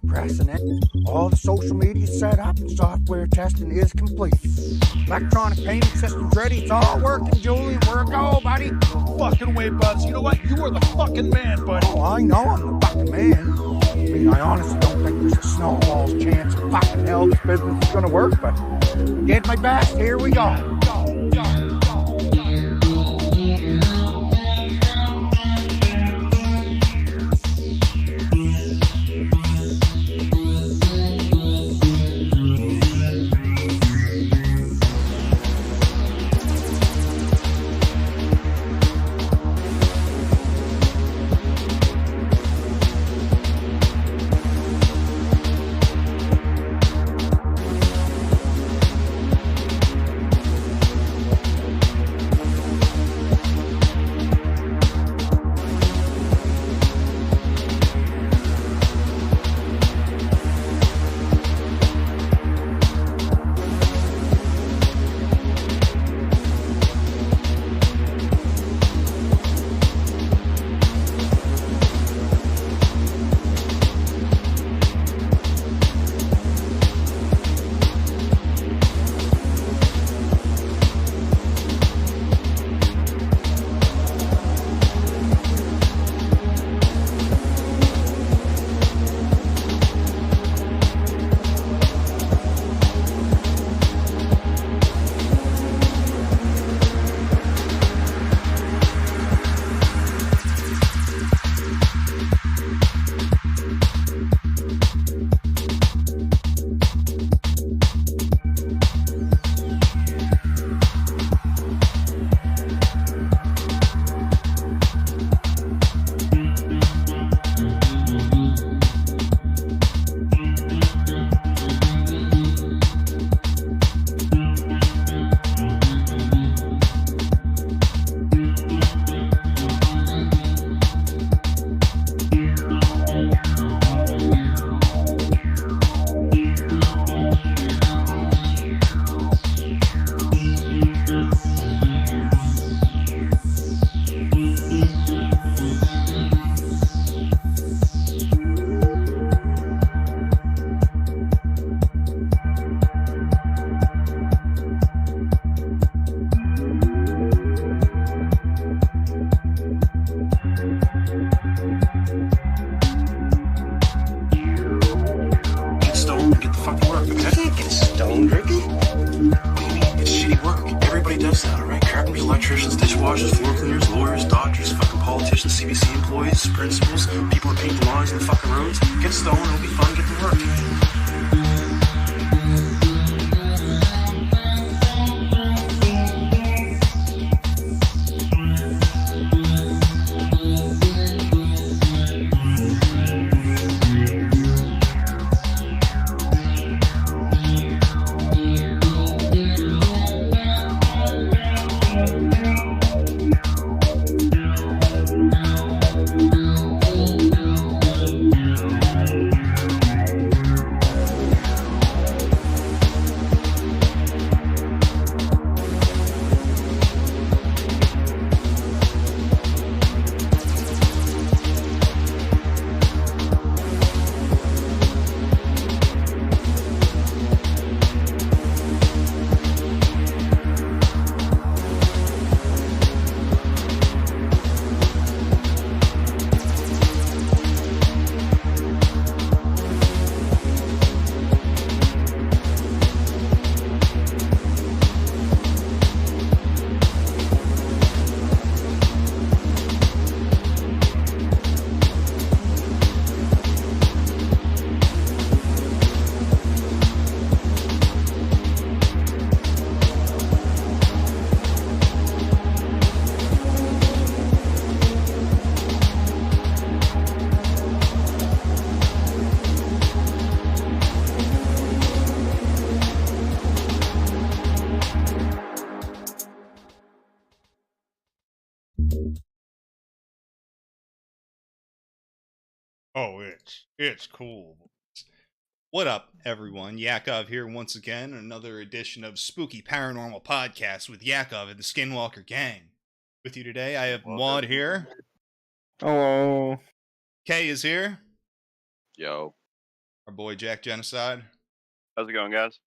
Pressing it. All the social media set up and software testing is complete. Electronic payment system's ready. It's all working, Julian. We're a go, buddy. Fucking way, Buzz. You know what? You are the fucking man, buddy. Oh, I know I'm the fucking man. I mean, I honestly don't think there's a snowball's chance of fucking hell this business is gonna work, but I did my best. Here we go. Electricians, dishwashers, floor cleaners, lawyers, doctors, fucking politicians, CBC employees, principals, people that paint the lawns and the fucking roads. Get stoned, it'll be fun, get to work. Oh, it's cool. What up, everyone? Yakov here once again, another edition of Spooky Paranormal Podcast with Yakov and the Skinwalker Gang. With you today, I have Maud here. Hello. Kay is here. Yo. Our boy Jack Genocide. How's it going, guys?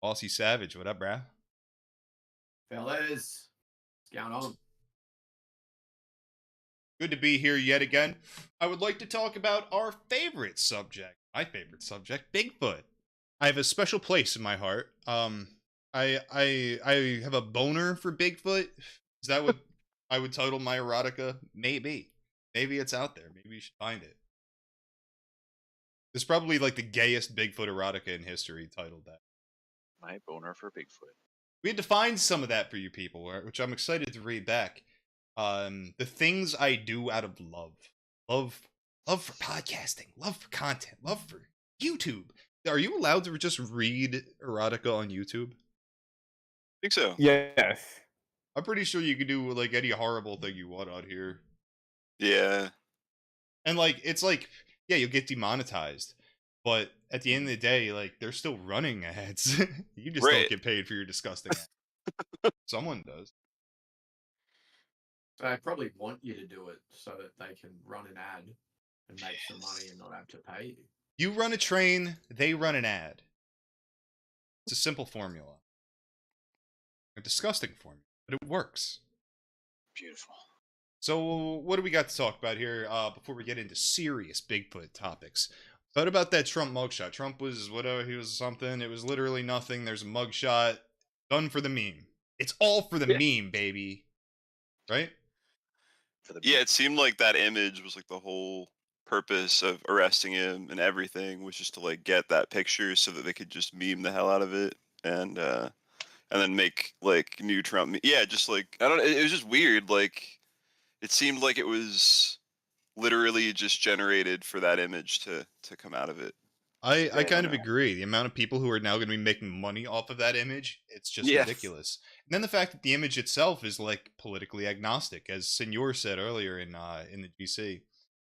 Aussie Savage, what up, bruh? Fellas, what's going on? Good to be here yet again. I would like to talk about our favorite subject. My favorite subject, Bigfoot. I have a special place in my heart. I have a boner for Bigfoot. Is that what I would title my erotica? Maybe. Maybe it's out there. Maybe you should find it. There's probably like the gayest Bigfoot erotica in history titled that. My boner for Bigfoot. We had to find some of that for you people, which I'm excited to read back. The things I do out of love for podcasting, love for content, love for YouTube. Are you allowed to just read erotica on YouTube? I think so. Yes. I'm pretty sure you can do like any horrible thing you want out here. Yeah. And like, it's like, yeah, you'll get demonetized, but at the end of the day, like, they're still running ads. You just don't get paid for your disgusting ads. Someone does. So I probably want you to do it so that they can run an ad and make some money and not have to pay you. You run a train, they run an ad. It's a simple formula. A disgusting formula, but it works. Beautiful. So, what do we got to talk about here before we get into serious Bigfoot topics? What about that Trump mugshot? Trump was whatever, he was something. It was literally nothing. There's a mugshot. Done for the meme. It's all for the meme, baby. Right? Yeah, it seemed like that image was like the whole purpose of arresting him and everything was just to like get that picture so that they could just meme the hell out of it and then make like new Trump. Yeah, just like I don't. It was just weird. Like it seemed like it was literally just generated for that image to come out of it. I kind of agree. The amount of people who are now going to be making money off of that image, it's just ridiculous. And then the fact that the image itself is like politically agnostic, as Senor said earlier in the GC.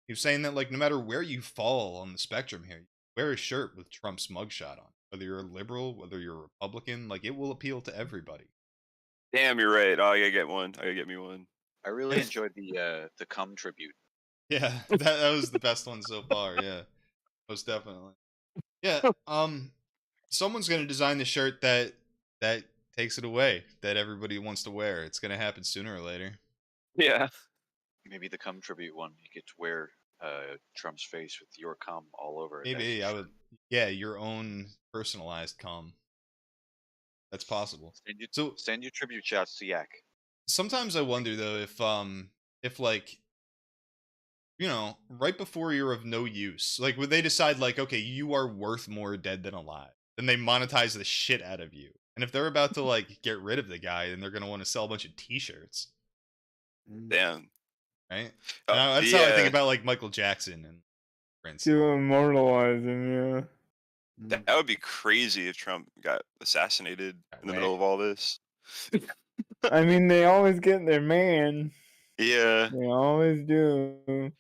He was saying that like no matter where you fall on the spectrum here, wear a shirt with Trump's mugshot on. Whether you're a liberal, whether you're a Republican, like it will appeal to everybody. Damn, you're right. Oh, I gotta get one. I gotta get me one. I really enjoyed the cum tribute. Yeah, that was the best one so far. Yeah, most definitely. Yeah, someone's gonna design the shirt that takes it away, that everybody wants to wear. It's gonna happen sooner or later. Yeah. Maybe the cum tribute one. You get to wear Trump's face with your cum all over it. Maybe I would. Yeah, your own personalized cum. That's possible. Send your tribute shots to Yak. Sometimes I wonder though if like, you know, right before you're of no use, like would they decide like, okay, you are worth more dead than alive, then they monetize the shit out of you. And if they're about to like get rid of the guy, then they're gonna want to sell a bunch of T-shirts. Damn. Right? That's how I think about like Michael Jackson and Prince. To immortalize him, yeah. That would be crazy if Trump got assassinated in the middle of all this. I mean, they always get their man. Yeah. They always do.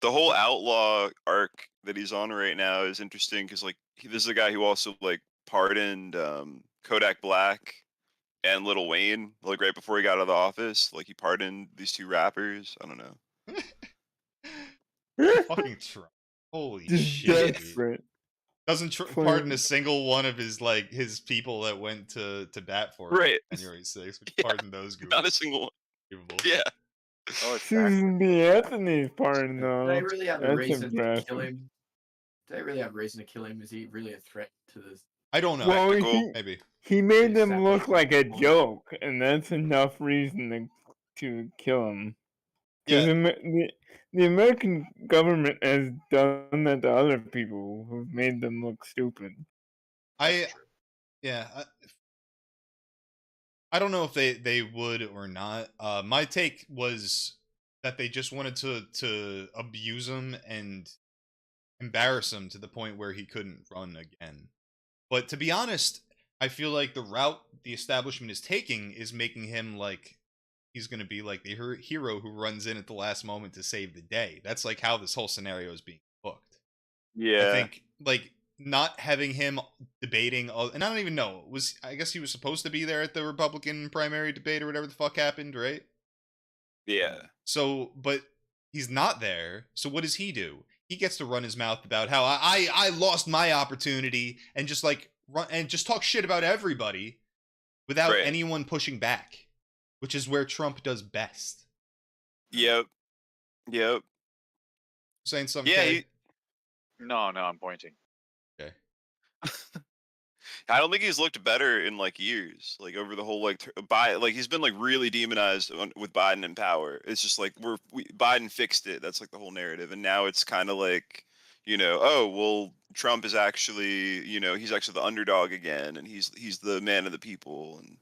The whole outlaw arc that he's on right now is interesting because, like, this is a guy who also, like, pardoned Kodak Black and Lil Wayne, like, right before he got out of the office. Like, he pardoned these two rappers. I don't know. Fucking Trump. Holy Just shit. desperate. Doesn't pardon a single one of his like his people that went to bat for him Right. on January 6th. Pardon those groups. Not a single one. Yeah. Oh, Susan B. Anthony's pardon, though. Do they really have a That's reason impressive. to kill him? Do they really have reason to kill him? Is he really a threat to this? I don't know. Well, Maybe. he made them look like a joke, and that's enough reason to kill him. Because the American government has done that to other people who've made them look stupid. I don't know if they would or not. My take was that they just wanted to abuse him and embarrass him to the point where he couldn't run again. But to be honest, I feel like the route the establishment is taking is making him like he's going to be like the hero who runs in at the last moment to save the day. That's like how this whole scenario is being booked. Yeah. I think like not having him debating, and I don't even know, I guess he was supposed to be there at the Republican primary debate or whatever the fuck happened, right? Yeah. So, but he's not there. So what does he do? he gets to run his mouth about how I lost my opportunity and just like run and just talk shit about everybody without Right. anyone pushing back, which is where Trump does best. Yep. Saying something? Yeah. Kay? No, I'm pointing. Okay. I don't think he's looked better in like years, like over the whole like he's been like really demonized with Biden in power. It's just like Biden fixed it. That's like the whole narrative, and now it's kind of like, oh well, Trump is actually, he's actually the underdog again, and he's the man of the people, and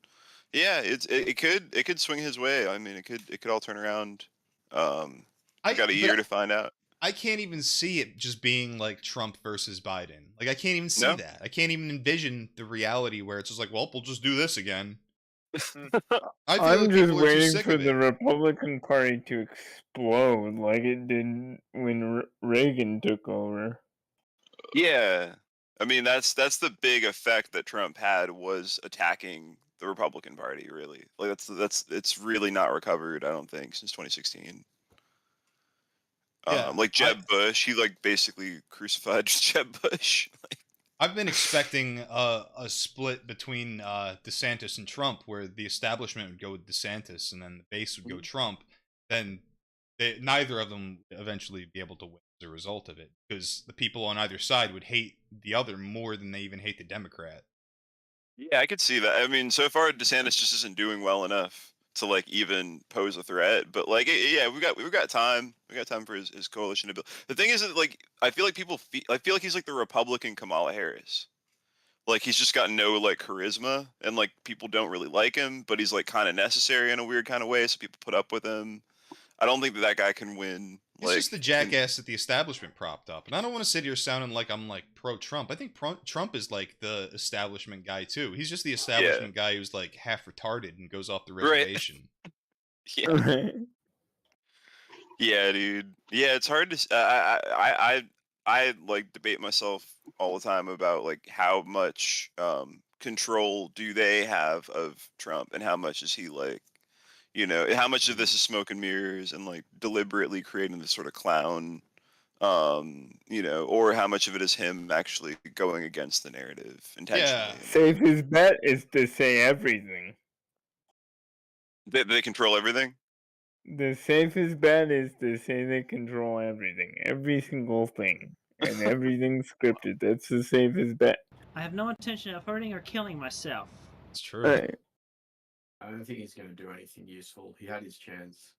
yeah, it could swing his way. I mean, it could all turn around. I got a year to find out. I can't even see it just being like Trump versus Biden. Like I can't even see No? that. I can't even envision the reality where it's just like, well, we'll just do this again. I feel I'm like just people are too waiting sick for of the it. Republican Party to explode like it did when Reagan took over. Yeah, I mean that's the big effect that Trump had, was attacking the Republican Party. Really, like it's really not recovered, I don't think, since 2016. Yeah, like Jeb Bush, he like basically crucified Jeb Bush. I've been expecting a split between DeSantis and Trump, where the establishment would go with DeSantis and then the base would go Trump. Then neither of them would eventually be able to win as a result of it, because the people on either side would hate the other more than they even hate the Democrat. Yeah, I could see that. I mean, so far DeSantis just isn't doing well enough to like even pose a threat. But like, yeah, we've got time. We got time for his coalition to build. The thing is that like, I feel like I feel like he's like the Republican Kamala Harris. Like he's just got no like charisma, and like people don't really like him, but he's like kind of necessary in a weird kind of way, so people put up with him. I don't think that guy can win. He's just the jackass that the establishment propped up. And I don't want to sit here sounding like I'm like pro-Trump. I think Trump is like the establishment guy too. He's just the establishment guy who's like half retarded and goes off the reservation. Yeah. Yeah, dude. Yeah, it's hard to. I like debate myself all the time about like how much control do they have of Trump, and how much is he like, how much of this is smoke and mirrors and like deliberately creating this sort of clown, or how much of it is him actually going against the narrative intentionally. Yeah. Safest bet is to say everything. They control everything? The safest bet is to say they control everything. Every single thing. And everything's scripted. That's the safest bet. I have no intention of hurting or killing myself. It's true. Right. I don't think he's going to do anything useful. He had his chance.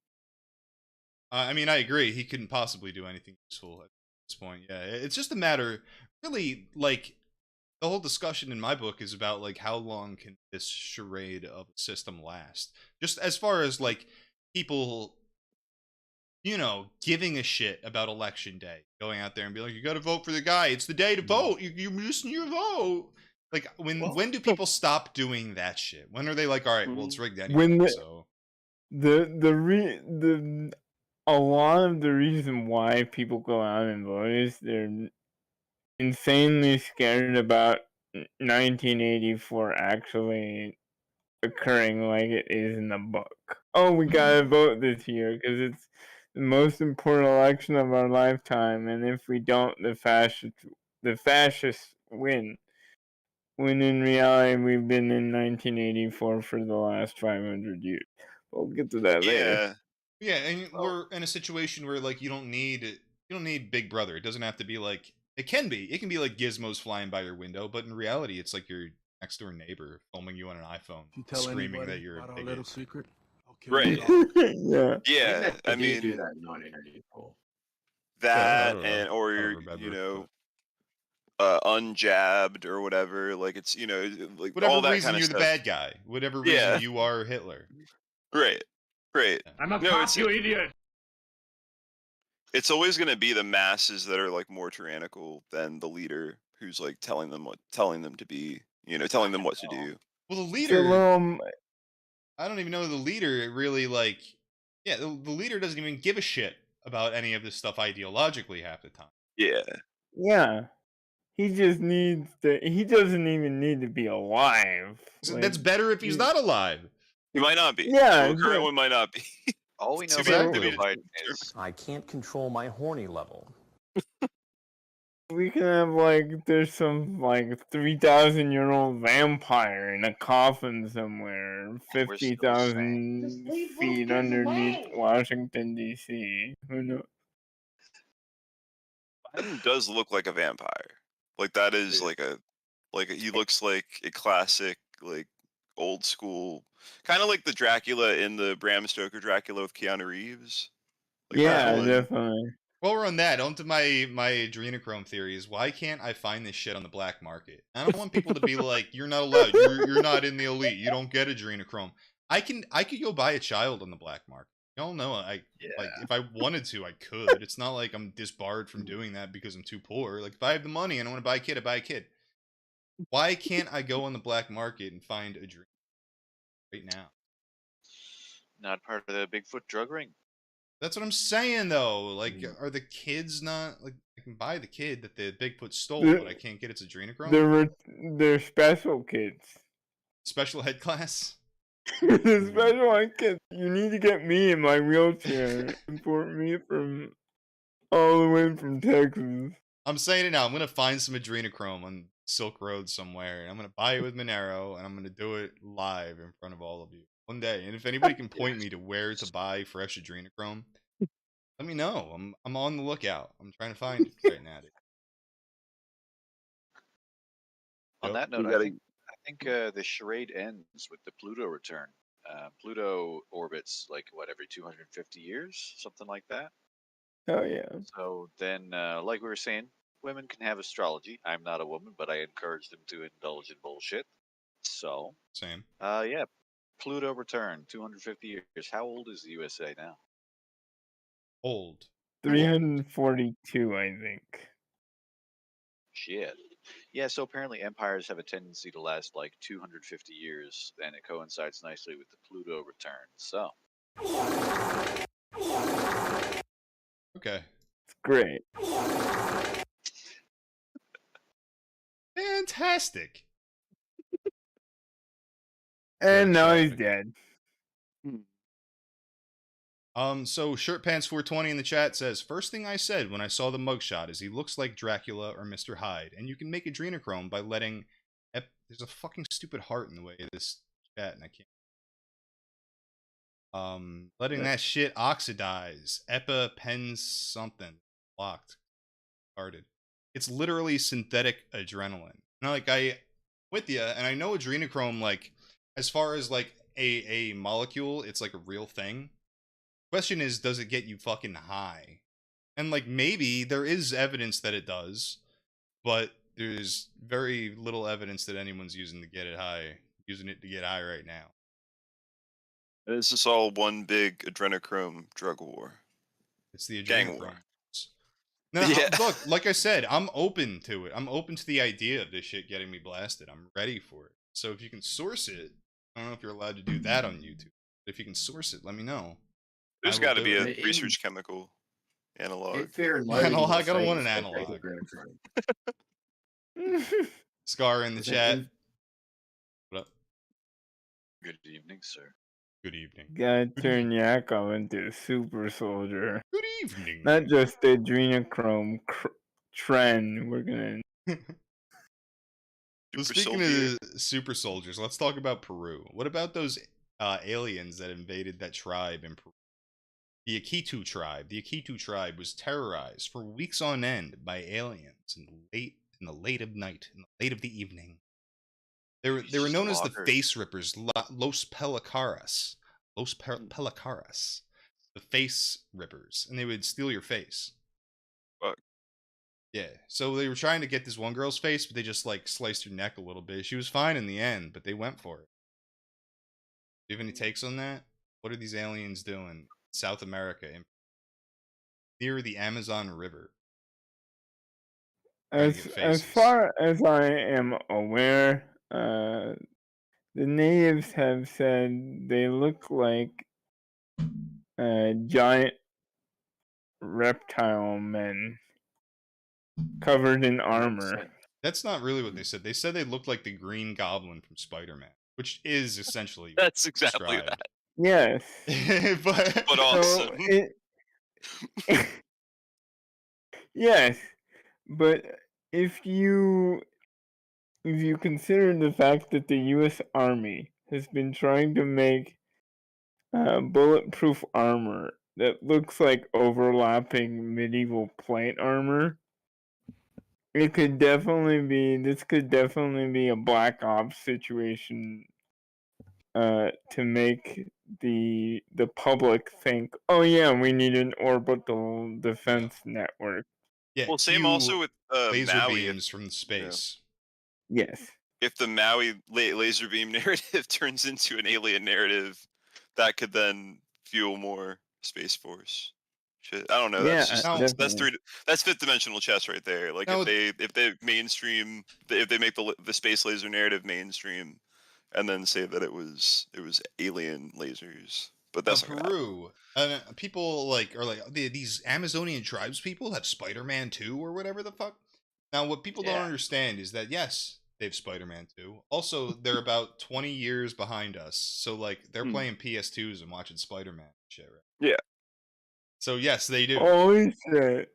I mean, I agree. He couldn't possibly do anything useful at this point. Yeah, it's just a matter, really, like, the whole discussion in my book is about, like, how long can this charade of a system last? Just as far as, like, people, giving a shit about election day. Going out there and be like, you gotta vote for the guy. It's the day to vote. You're missing your vote. Like, when do people stop doing that shit? When are they like, all right, well, it's rigged anyway, so... A lot of the reason why people go out and vote is they're insanely scared about 1984 actually occurring like it is in the book. Oh, we gotta vote this year because it's the most important election of our lifetime, and if we don't, the fascists win. When in reality, we've been in 1984 for the last 500 years. We'll get to that later. Yeah, and we're in a situation where like you don't need Big Brother. It doesn't have to be like it can be like gizmos flying by your window, but in reality, it's like your next door neighbor filming you on an iPhone, screaming that you're a bigot. Secret. Right. Yeah. Yeah. I mean, do that in 1984. That Yeah, and or you're unjabbed or whatever. Like it's like whatever all that reason kind of you're stuff. the bad guy. Whatever reason you are Hitler. Right. I'm a cop, you idiot. It's always going to be the masses that are like more tyrannical than the leader who's like telling them to be, telling them what to do. Well, the leader, I don't even know the leader really like. Yeah, the leader doesn't even give a shit about any of this stuff ideologically half the time. Yeah. Yeah. He just needs to. He doesn't even need to be alive. So that's better if he's not alive. He might not be. Yeah, the current one might not be. All we know Exactly. about Joe Biden is I can't control my horny level. We can have there's some 3,000-year-old vampire in a coffin somewhere, 50,000 feet underneath Washington D.C. Who knows? Biden does look like a vampire. Like that is he looks like a classic old school, kind of like the Dracula in the Bram Stoker Dracula with Keanu Reeves. Yeah, definitely. While we're on that, onto my adrenochrome theories. Why can't I find this shit on the black market? I don't want people to be like, "You're not allowed. You're not in the elite. You don't get adrenochrome." I could go buy a child on the black market. Y'all know if I wanted to, I could. It's not like I'm disbarred from doing that because I'm too poor. Like if I have the money and I want to buy a kid, I buy a kid. Why can't I go on the black market and find a dream right now? Not part of the Bigfoot drug ring. That's what I'm saying, though. Like, are the kids not like? I can buy the kid that the Bigfoot stole, but I can't get its adrenochrome. They're special kids. Special ed class. The special ed kids. You need to get me in my wheelchair. Import me from all the way from Texas. I'm saying it now. I'm gonna find some adrenochrome on Silk Road somewhere, and I'm gonna buy it with Monero, and I'm gonna do it live in front of all of you one day. And if anybody can point me to where to buy fresh adrenochrome, let me know. I'm on the lookout. I'm trying to find it right now. On that note, I think the charade ends with the Pluto return. Pluto orbits every 250 years, something like that. Oh yeah. So then, like we were saying, women can have astrology. I'm not a woman, but I encourage them to indulge in bullshit. So same. Yeah, Pluto return, 250 years. How old is the USA now? Old. 342, I think. Shit. Yeah, so apparently empires have a tendency to last 250 years, and it coincides nicely with the Pluto return. So. Okay. It's great. Fantastic. And now he's dead. So Shirt Pants 420 in the chat says, first thing I said when I saw the mugshot is he looks like Dracula or Mr. Hyde, and you can make adrenochrome by letting there's a fucking stupid heart in the way of this chat, and I can't. Letting that shit oxidize. EpiPen something. Blocked. Started. It's literally synthetic adrenaline. Now, I with you, and I know adrenochrome, as far as a molecule, it's a real thing. Question is, does it get you fucking high? And maybe there is evidence that it does, but there's very little evidence that anyone's using it to get high right now. This is all one big adrenochrome drug war. It's the gang war. No, yeah. Look, like I said, I'm open to it. I'm open to the idea of this shit getting me blasted. I'm ready for it. So if you can source it, I don't know if you're allowed to do that on YouTube. But if you can source it, let me know. There's got to be a research chemical analog. Analog? I don't want an analog. Scar in the chat. What up? Good evening, sir. Good evening. Gotta turn Yakov into a super soldier. Good evening. Not just the adrenochrome trend. We're gonna. Well, speaking of super soldiers, let's talk about Peru. What about those aliens that invaded that tribe in Peru? The Akitu tribe. The Akitu tribe was terrorized for weeks on end by aliens in the late of night, in the late of the evening. They were known as the face rippers, Los Pelicaras. Los Pelicaras. The face rippers. And they would steal your face. Fuck. Yeah. So they were trying to get this one girl's face, but they just sliced her neck a little bit. She was fine in the end, but they went for it. Do you have any takes on that? What are these aliens doing? South America, near the Amazon River. As far as I am aware, the natives have said they look like giant reptile men covered in armor. That's not really what they said. They said they looked like the Green Goblin from Spider-Man, which is essentially that's exactly described. that. Yes, but awesome. So Yes, but if you consider the fact that the U.S. Army has been trying to make bulletproof armor that looks like overlapping medieval plate armor, this could definitely be a Black Ops situation to make the public think, oh yeah, we need an orbital defense network. Yeah, well, same also with laser Maui. beams from space. Yes. If the Maui laser beam narrative turns into an alien narrative, that could then fuel more Space Force. Shit, I don't know. Yeah, That's fifth dimensional chess right there. Like Now, if they mainstream, if they make the space laser narrative mainstream, and then say that it was alien lasers, but that's not gonna happen. Peru, people are like these Amazonian tribes people have Spider-Man 2 or whatever the fuck. Now, what people don't understand is that yes, they have Spider-Man 2. Also, they're about 20 years behind us, so like they're playing PS2s and watching Spider-Man shit, right? Yeah. So yes, they do. Holy shit,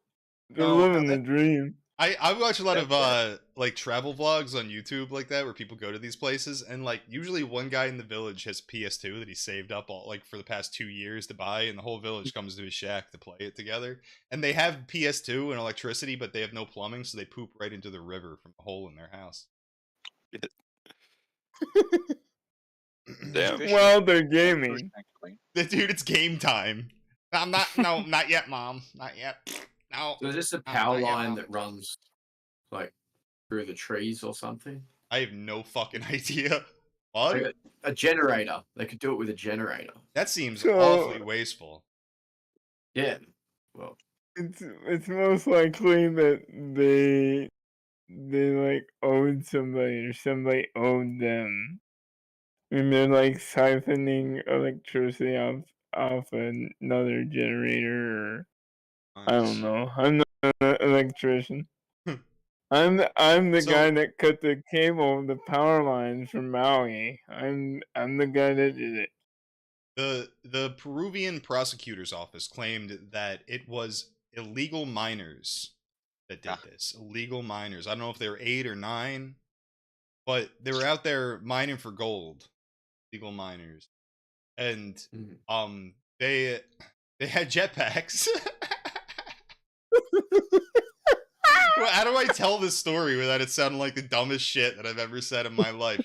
they're living the dream. I watch a lot of like travel vlogs on YouTube like that where people go to these places, and like usually one guy in the village has PS2 that he saved up all like for the past 2 years to buy, and the whole village comes to his shack to play it together. And they have PS2 and electricity, but they have no plumbing, so they poop right into the river from a hole in their house. Damn. Well, they're gaming. Dude, it's game time. Not yet, Mom. Not yet. No. So is this a power line that runs like through the trees or something? I have no fucking idea. What? Like a generator. They could do it with a generator. That seems awfully wasteful. Yeah. Well, it's most likely that they like owed somebody or somebody owed them, and they're like siphoning electricity off another generator. Or, I don't know. I'm not an electrician. I'm the guy that cut the cable, the power lines from Maui. I'm the guy that did it. The Peruvian prosecutor's office claimed that it was illegal miners that did this. Illegal miners. I don't know if they were 8 or 9, but they were out there mining for gold. Illegal miners, and they had jetpacks. How do I tell this story without it sounding like the dumbest shit that I've ever said in my life?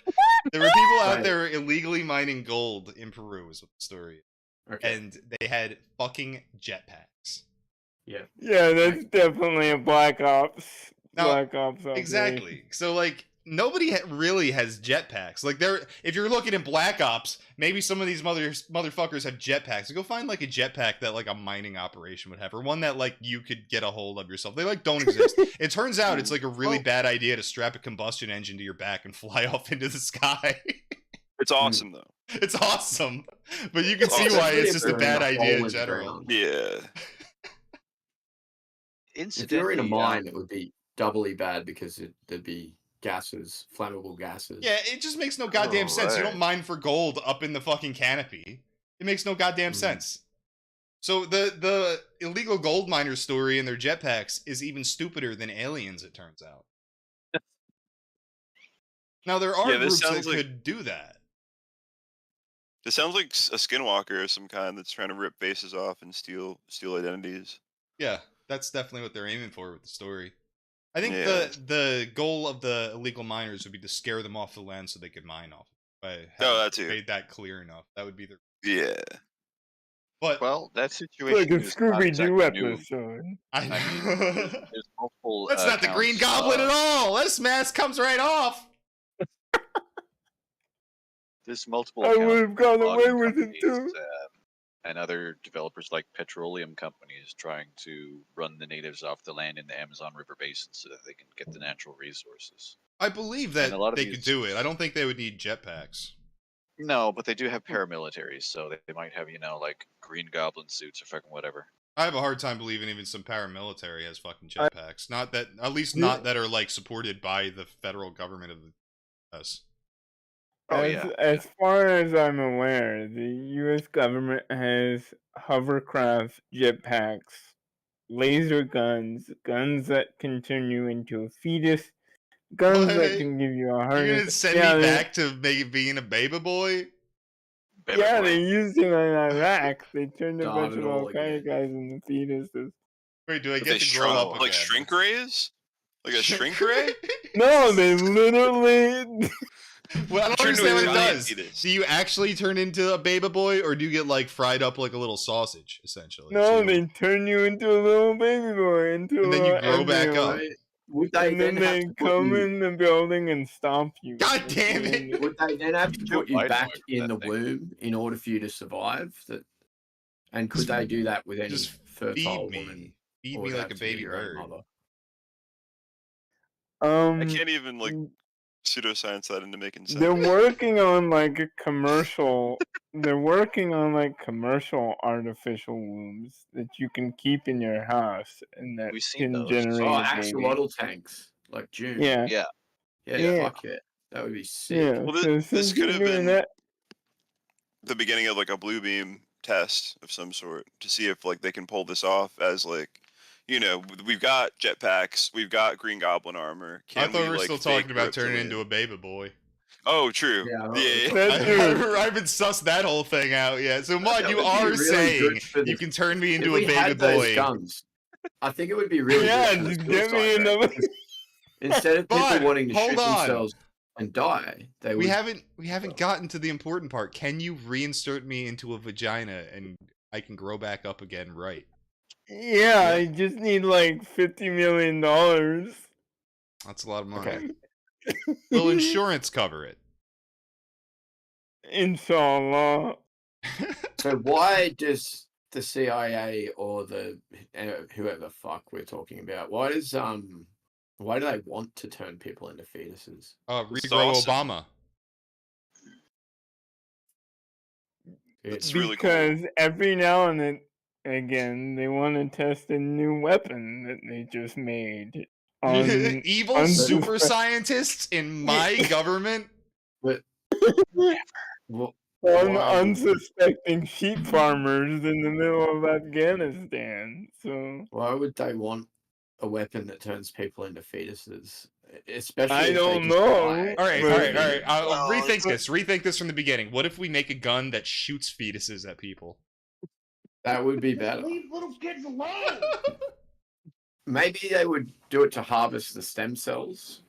There were people out there illegally mining gold in Peru, is what the story is. Okay. And they had fucking jetpacks. Yeah. Yeah, that's definitely a Black Ops. Black Ops. Exactly. So, like, nobody really has jetpacks. Like, if you're looking at Black Ops, maybe some of these motherfuckers have jetpacks. So go find like a jetpack that like a mining operation would have, or one that like you could get a hold of yourself. They like don't exist. It turns out it's like a really bad idea to strap a combustion engine to your back and fly off into the sky. It's awesome though. It's awesome, but you can see why it's just a bad idea in general. Yeah. If you're in a mine, it would be doubly bad because there'd be gases, flammable gases. Yeah, it just makes no goddamn sense. You don't mine for gold up in the fucking canopy. It makes no goddamn sense. So the illegal gold miners story and their jetpacks is even stupider than aliens, it turns out. Now there are groups that could do that. This sounds like a skinwalker of some kind that's trying to rip faces off and steal identities. Yeah, that's definitely what they're aiming for with the story. I think the goal of the illegal miners would be to scare them off the land so they could mine off it. That too. Made that clear enough. That would be their... Yeah. But that situation like a is not Scooby-Doo exactly episode. I mean, there's multiple. That's not the Green Goblin at all. This mask comes right off. There's multiple. I would have gone away with it too. And other developers like petroleum companies trying to run the natives off the land in the Amazon River basin so that they can get the natural resources. I believe that they could do it. I don't think they would need jetpacks. No, but they do have paramilitaries, so they might have, like Green Goblin suits or fucking whatever. I have a hard time believing even some paramilitary has fucking jetpacks. Not that, at least not that are like supported by the federal government of the U.S. As far as I'm aware, the U.S. government has hovercraft jetpacks laser guns, guns that can turn you into a fetus, guns that What? can give you a heart You're gonna attack. send me back to being a baby boy? Yeah, they used it in Iraq. They turned a bunch Start it of all Al-Qaeda again. guys into fetuses. Wait, do I But get they to grow up like again? shrink rays? Like a shrink ray? No, they literally. Well, I don't Turn into understand a what it giant does. fetus. Do you actually turn into a baby boy, or do you get like fried up like a little sausage, essentially? No, So they turn you into a little baby boy, into and then you a grow back embryo. up. Would they And then have they to put come you? in the building and stomp you. God That's damn the it. end. Would they then have to Joe put you Biden back worked in that the thing. womb in order for you to survive? And could Just- they do that with any Just fertile feed woman? me. Feed Or me would it like a have to be baby your own bird. mother? I can't even like pseudoscience that into making sense. They're working on like a commercial. They're working on like commercial artificial wombs that you can keep in your house and that We've seen can those. generate Oh, a baby. axolotl tanks like June. Yeah, Yeah. Yeah, Yeah. fuck yeah, that would be sick. yeah. Well, So this since could you're have doing been that, the beginning of like a blue beam test of some sort to see if like they can pull this off as like, you know, we've got jetpacks, we've got Green Goblin armor. I Can thought we we were like still fake talking about turning reptilian? into a baby boy. Oh, true. Yeah, Yeah. That's true. I haven't sussed that whole thing out yet. So, Mud, That you would be are really saying good for you the- can turn me If into a we baby had those boy. guns, I think it would be really yeah, good for the just get me suicide another. rate. Instead of people But, wanting to hold shoot on. themselves and die, they would. We haven't gotten to the important part. Can you reinsert me into a vagina and I can grow back up again, right? Yeah, I just need like $50 million. That's a lot of money. Okay. Will insurance cover it? Inshallah. So why does the CIA or the whoever the fuck we're talking about? Why do they want to turn people into fetuses? It's Regrow awesome. Obama. It's really Because cool. every now and then, again, they want to test a new weapon that they just made. Evil super scientists in my government? But well, on why would- unsuspecting sheep farmers in the middle of Afghanistan. So why would they want a weapon that turns people into fetuses? Especially I if they don't just know. die. All right. I'll Well, rethink this. Rethink this from the beginning. What if we make a gun that shoots fetuses at people? That would be better. Leave little kids alone. Maybe they would do it to harvest the stem cells.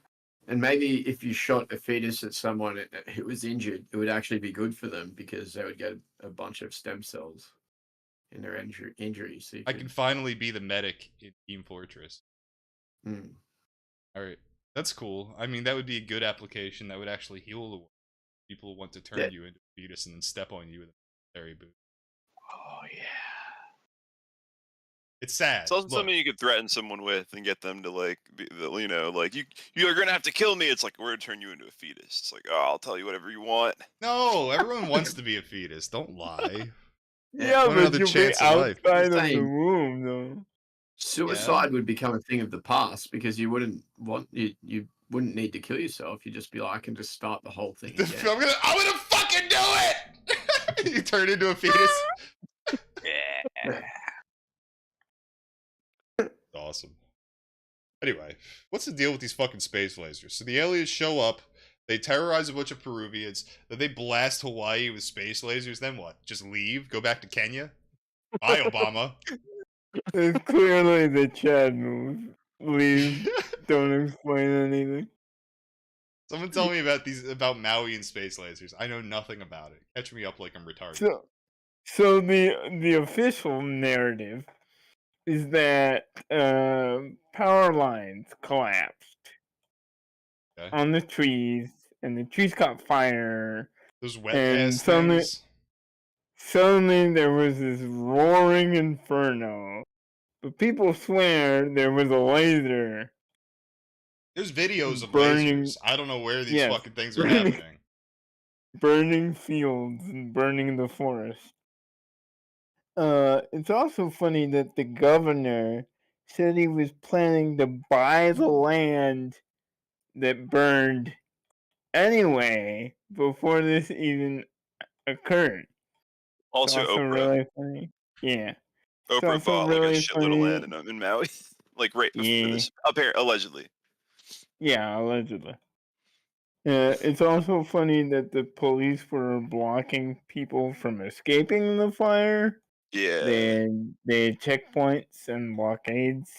And maybe if you shot a fetus at someone who was injured, it would actually be good for them because they would get a bunch of stem cells in their injury. So I can finally be the medic in Team Fortress. Mm. All right. That's cool. I mean, that would be a good application that would actually heal the world. People want to turn Yeah. you into a fetus and then step on you with a military boot. Oh yeah. It's sad. It's also Look, something you could threaten someone with and get them to like, you know, like you're gonna have to kill me. It's like we're gonna turn you into a fetus. It's like, oh, I'll tell you whatever you want. no, everyone wants to be a fetus. Don't lie. yeah, One but other you'll be chance in life. outside of the Same. womb, though. Suicide would become a thing of the past because you wouldn't wouldn't need to kill yourself. You'd just be like, I can just start the whole thing again. I'm gonna fucking do it. You turn into a fetus. Yeah. Awesome. Anyway, what's the deal with these fucking space lasers? So the aliens show up, they terrorize a bunch of Peruvians, then they blast Hawaii with space lasers, then what? Just leave? Go back to Kenya? Bye, Obama. It's clearly the Chad move. Leave. Don't explain anything. Someone tell me about Maui and space lasers. I know nothing about it. Catch me up like I'm retarded. So the official narrative is that power lines collapsed on the trees, and the trees caught fire. Those wet and ass things. Suddenly there was this roaring inferno. But people swear there was a laser. There's videos of burning, lasers. I don't know where these fucking things are happening. Burning fields and burning the forest. It's also funny that the governor said he was planning to buy the land that burned anyway before this even occurred. Also, It's also Oprah. really funny. Yeah. Oprah bought like a shitload of land in Maui, like right before this. Allegedly. Yeah, allegedly. It's also funny that the police were blocking people from escaping the fire. Yeah. They had checkpoints and blockades,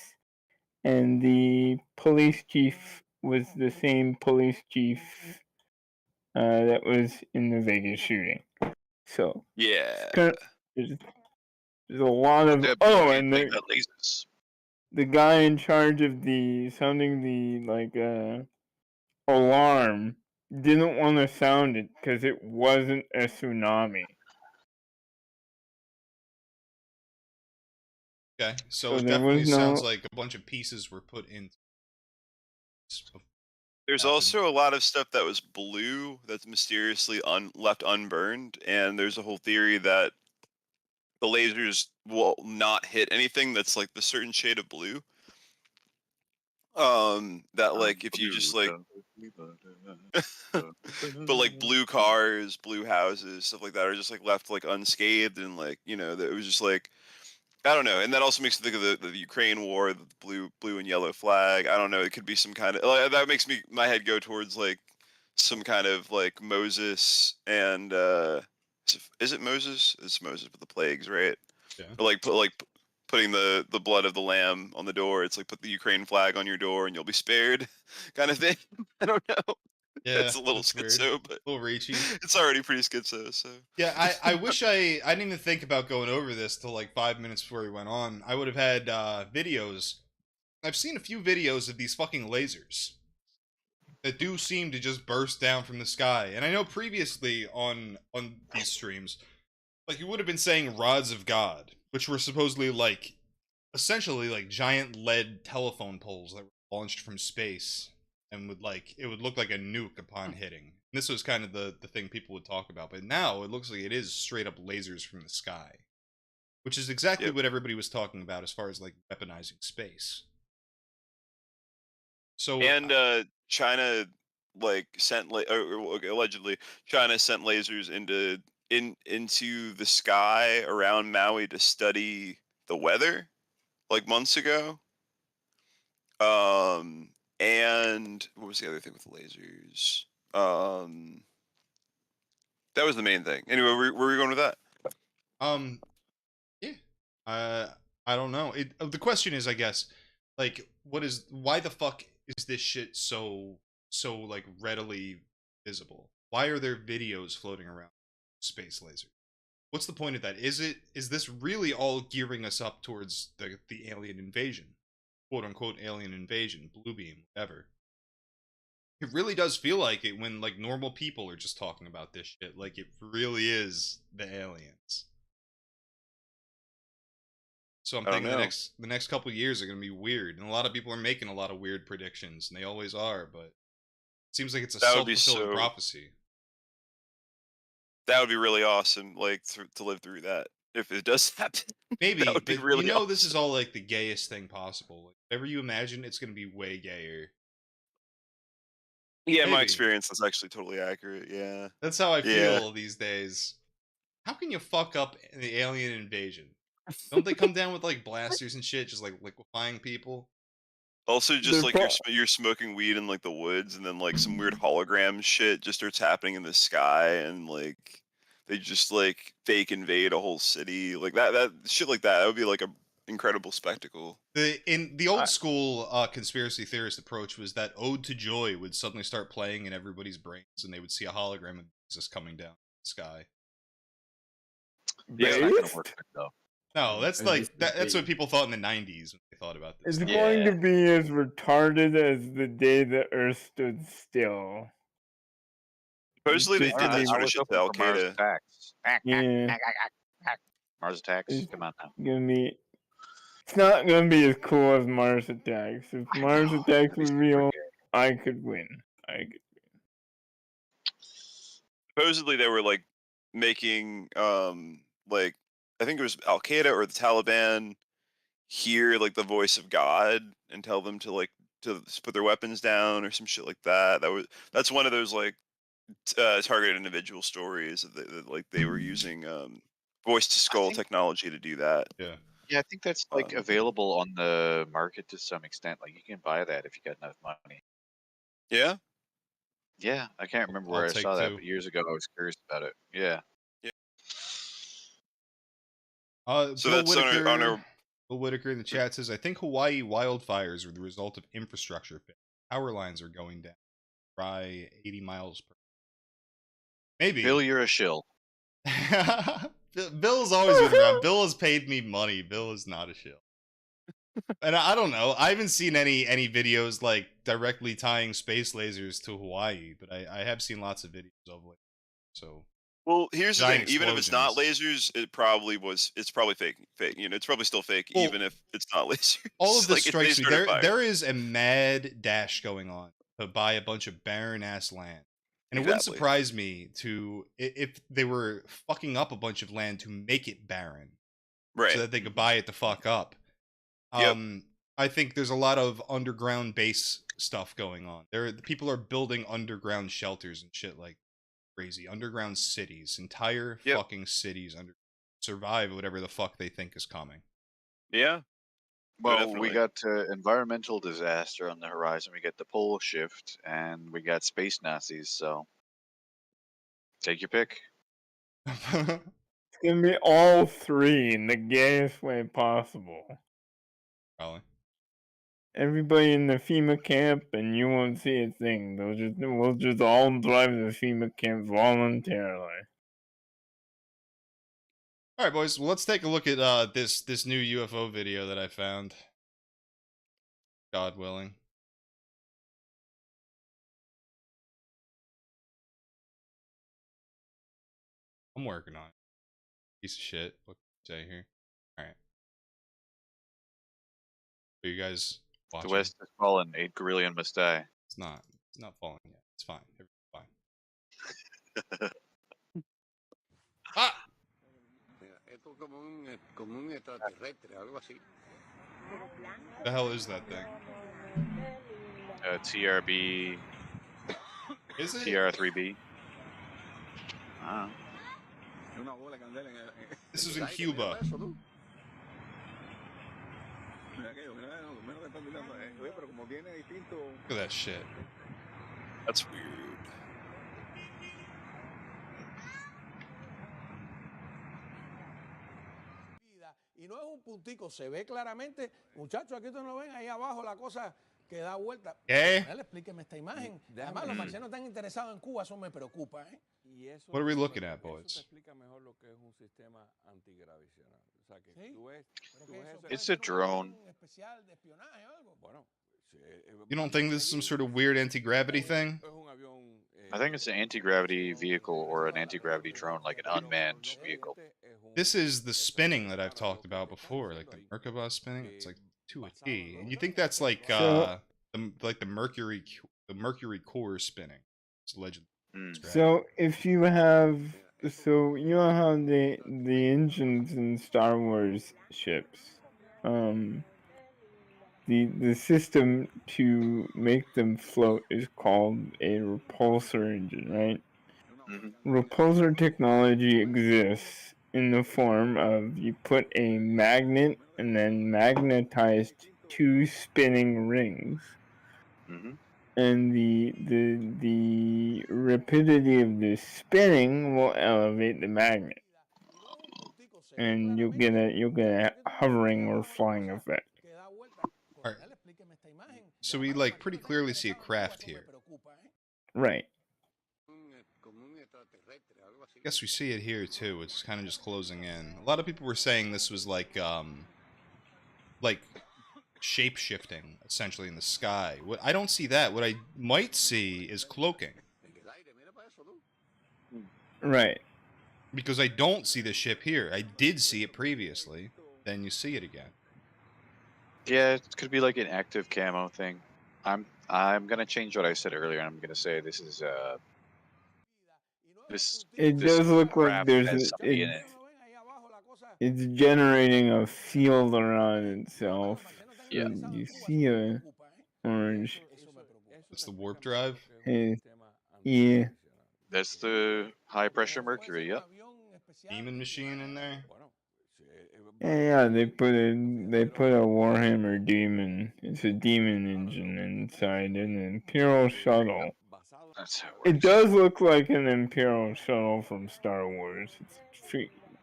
and the police chief was the same police chief that was in the Vegas shooting. So yeah, there's a lot of and the guy in charge of sounding the alarm didn't want to sound it because it wasn't a tsunami. Okay, so it definitely sounds like a bunch of pieces were put in. There's also a lot of stuff that was blue that's mysteriously left unburned, and there's a whole theory that the lasers will not hit anything that's like the certain shade of blue. That like if you just like, but like blue cars, blue houses, stuff like that are just like left like unscathed, and like that it was just like. I don't know, and that also makes me think of the Ukraine war, the blue and yellow flag. I don't know. It could be some kind of that makes my head go towards like some kind of like Moses and is it Moses? It's Moses with the plagues, right? Yeah. Or like putting the blood of the lamb on the door. It's like put the Ukraine flag on your door and you'll be spared, kind of thing. I don't know. Yeah, that's a little schizo, weird. but a little reachy. It's already pretty schizo. So yeah, I wish I didn't even think about going over this till like 5 minutes before we went on. I would have had videos. I've seen a few videos of these fucking lasers that do seem to just burst down from the sky. And I know previously on these streams, like you would have been saying rods of God, which were supposedly like essentially like giant lead telephone poles that were launched from space. And it would look like a nuke upon hitting. This was kind of the thing people would talk about, but now it looks like it is straight up lasers from the sky, which is exactly what everybody was talking about as far as like weaponizing space. So China like sent allegedly China sent lasers into the sky around Maui to study the weather like months ago. And what was the other thing with the lasers? That was the main thing. Anyway, where were we going with that? Yeah. I don't know. The question is, I guess, like, why the fuck is this shit so like readily visible? Why are there videos floating around space lasers? What's the point of that? Is this really all gearing us up towards the alien invasion? Quote unquote alien invasion, blue beam, whatever. It really does feel like it when like normal people are just talking about this shit. Like it really is the aliens. So I'm thinking the next couple of years are gonna be weird, and a lot of people are making a lot of weird predictions, and they always are. But it seems like it's a self-fulfilling prophecy. That would be really awesome, like to live through that. If it does happen, maybe. That would be really awesome. This is all like the gayest thing possible. Like, whatever you imagine, it's gonna be way gayer. Yeah, my experience is actually totally accurate. Yeah, that's how I feel these days. How can you fuck up the alien invasion? Don't they come down with like blasters and shit, just like liquefying people? Also, just like you're smoking weed in like the woods, and then like some weird hologram shit just starts happening in the sky, and like they just like fake invade a whole city, like that shit like that. That would be like a incredible spectacle. In the old school conspiracy theorist approach was that Ode to Joy would suddenly start playing in everybody's brains, and they would see a hologram of Jesus coming down the sky. Yeah, it's not gonna work though. No, that's like that's what people thought in the 90s when they thought about this. It's going to be as retarded as the day the Earth stood still. Supposedly they did that sort of shit to Al Qaeda. Yeah. Mars Attacks. Come on now. It's not gonna be as cool as Mars Attacks. If Mars Attacks was real, I could win. Supposedly they were like making like I think it was Al Qaeda or the Taliban hear like the voice of God and tell them to put their weapons down or some shit like that. That's one of those like targeted individual stories that like they were using voice to skull technology to do that. Yeah. Yeah, I think that's like available on the market to some extent. Like you can buy that if you got enough money. Yeah. Yeah, I can't remember I'll where I take saw that, two. but years ago I was curious about it. Yeah. So Bill that's Whitaker, on our. Bill Whitaker in the chat says, I think Hawaii wildfires were the result of infrastructure failure. Power lines are going down. By 80 miles per. Maybe. Bill, you're a shill. Bill's always been around. Bill has paid me money. Bill is not a shill. And I don't know. I haven't seen any videos like directly tying space lasers to Hawaii, but I have seen lots of videos of it. So. Well, here's the thing. Giant Even if it's not explosions. lasers, it probably was. It's probably fake. You know, it's probably still fake, Well, even if it's not lasers. All of this Like, strikes they me. started firing. There is a mad dash going on to buy a bunch of barren ass land, and it wouldn't Exactly. surprise me if they were fucking up a bunch of land to make it barren, Right. so that they could buy it the fuck up. Yep. I think there's a lot of underground base stuff going on. People are building underground shelters and shit like crazy. Underground cities, entire fucking cities survive whatever the fuck they think is coming. Yeah. Well, Definitely. we got environmental disaster on the horizon. We got the pole shift, and we got space Nazis. So, take your pick. It's gonna be all three in the gayest way possible. Probably. Everybody in the FEMA camp, and you won't see a thing. We'll just all drive to the FEMA camp voluntarily. All right, boys. Well, let's take a look at this new UFO video that I found. God willing. I'm working on it. Piece of shit. What can I say here? All right. Are you guys watching? The West has fallen. 8 Gorillion must die. It's not falling yet. It's fine. Everything's fine. Ah! The hell is that thing? TRB. Is it? TR3B. This is in Cuba. Look at that shit. That's weird. Y no es un puntico, se ve claramente, muchachos, aquí ustedes lo ven, ahí abajo la cosa que da vuelta. Explíqueme esta imagen. Además, los marcianos están interesados en Cuba, eso me preocupa, ¿eh? What are we looking at, boys? It's a drone. You don't think this is some sort of weird anti-gravity thing? I think it's an anti-gravity vehicle or an anti-gravity drone, like an unmanned vehicle. This is the spinning that I've talked about before, like the Merkaba spinning. It's like to a T. And you think that's like the Mercury core spinning? It's allegedly. So if you have, you know how the engines in Star Wars ships, the system to make them float is called a repulsor engine, right? Mm-hmm. Repulsor technology exists in the form of you put a magnet and then magnetized 2 spinning rings. Mm-hmm. And the rapidity of the spinning will elevate the magnet, and you'll get a hovering or flying effect. All right. So we like pretty clearly see a craft here. Right. I guess we see it here too. It's kind of just closing in. A lot of people were saying this was like shape shifting essentially in the sky. What I don't see that. What I might see is cloaking. Right. Because I don't see the ship here. I did see it previously. Then you see it again. Yeah, it could be like an active camo thing. I'm gonna change what I said earlier. I'm gonna say this is It does look like it's generating a field around itself. Yeah. You see a orange. It's the warp drive. Hey, yeah. That's the high pressure mercury. Yep. Demon machine in there. Yeah, they put a Warhammer demon. It's a demon engine inside an Imperial shuttle. That's how it It works. does look like an Imperial shuttle from Star Wars.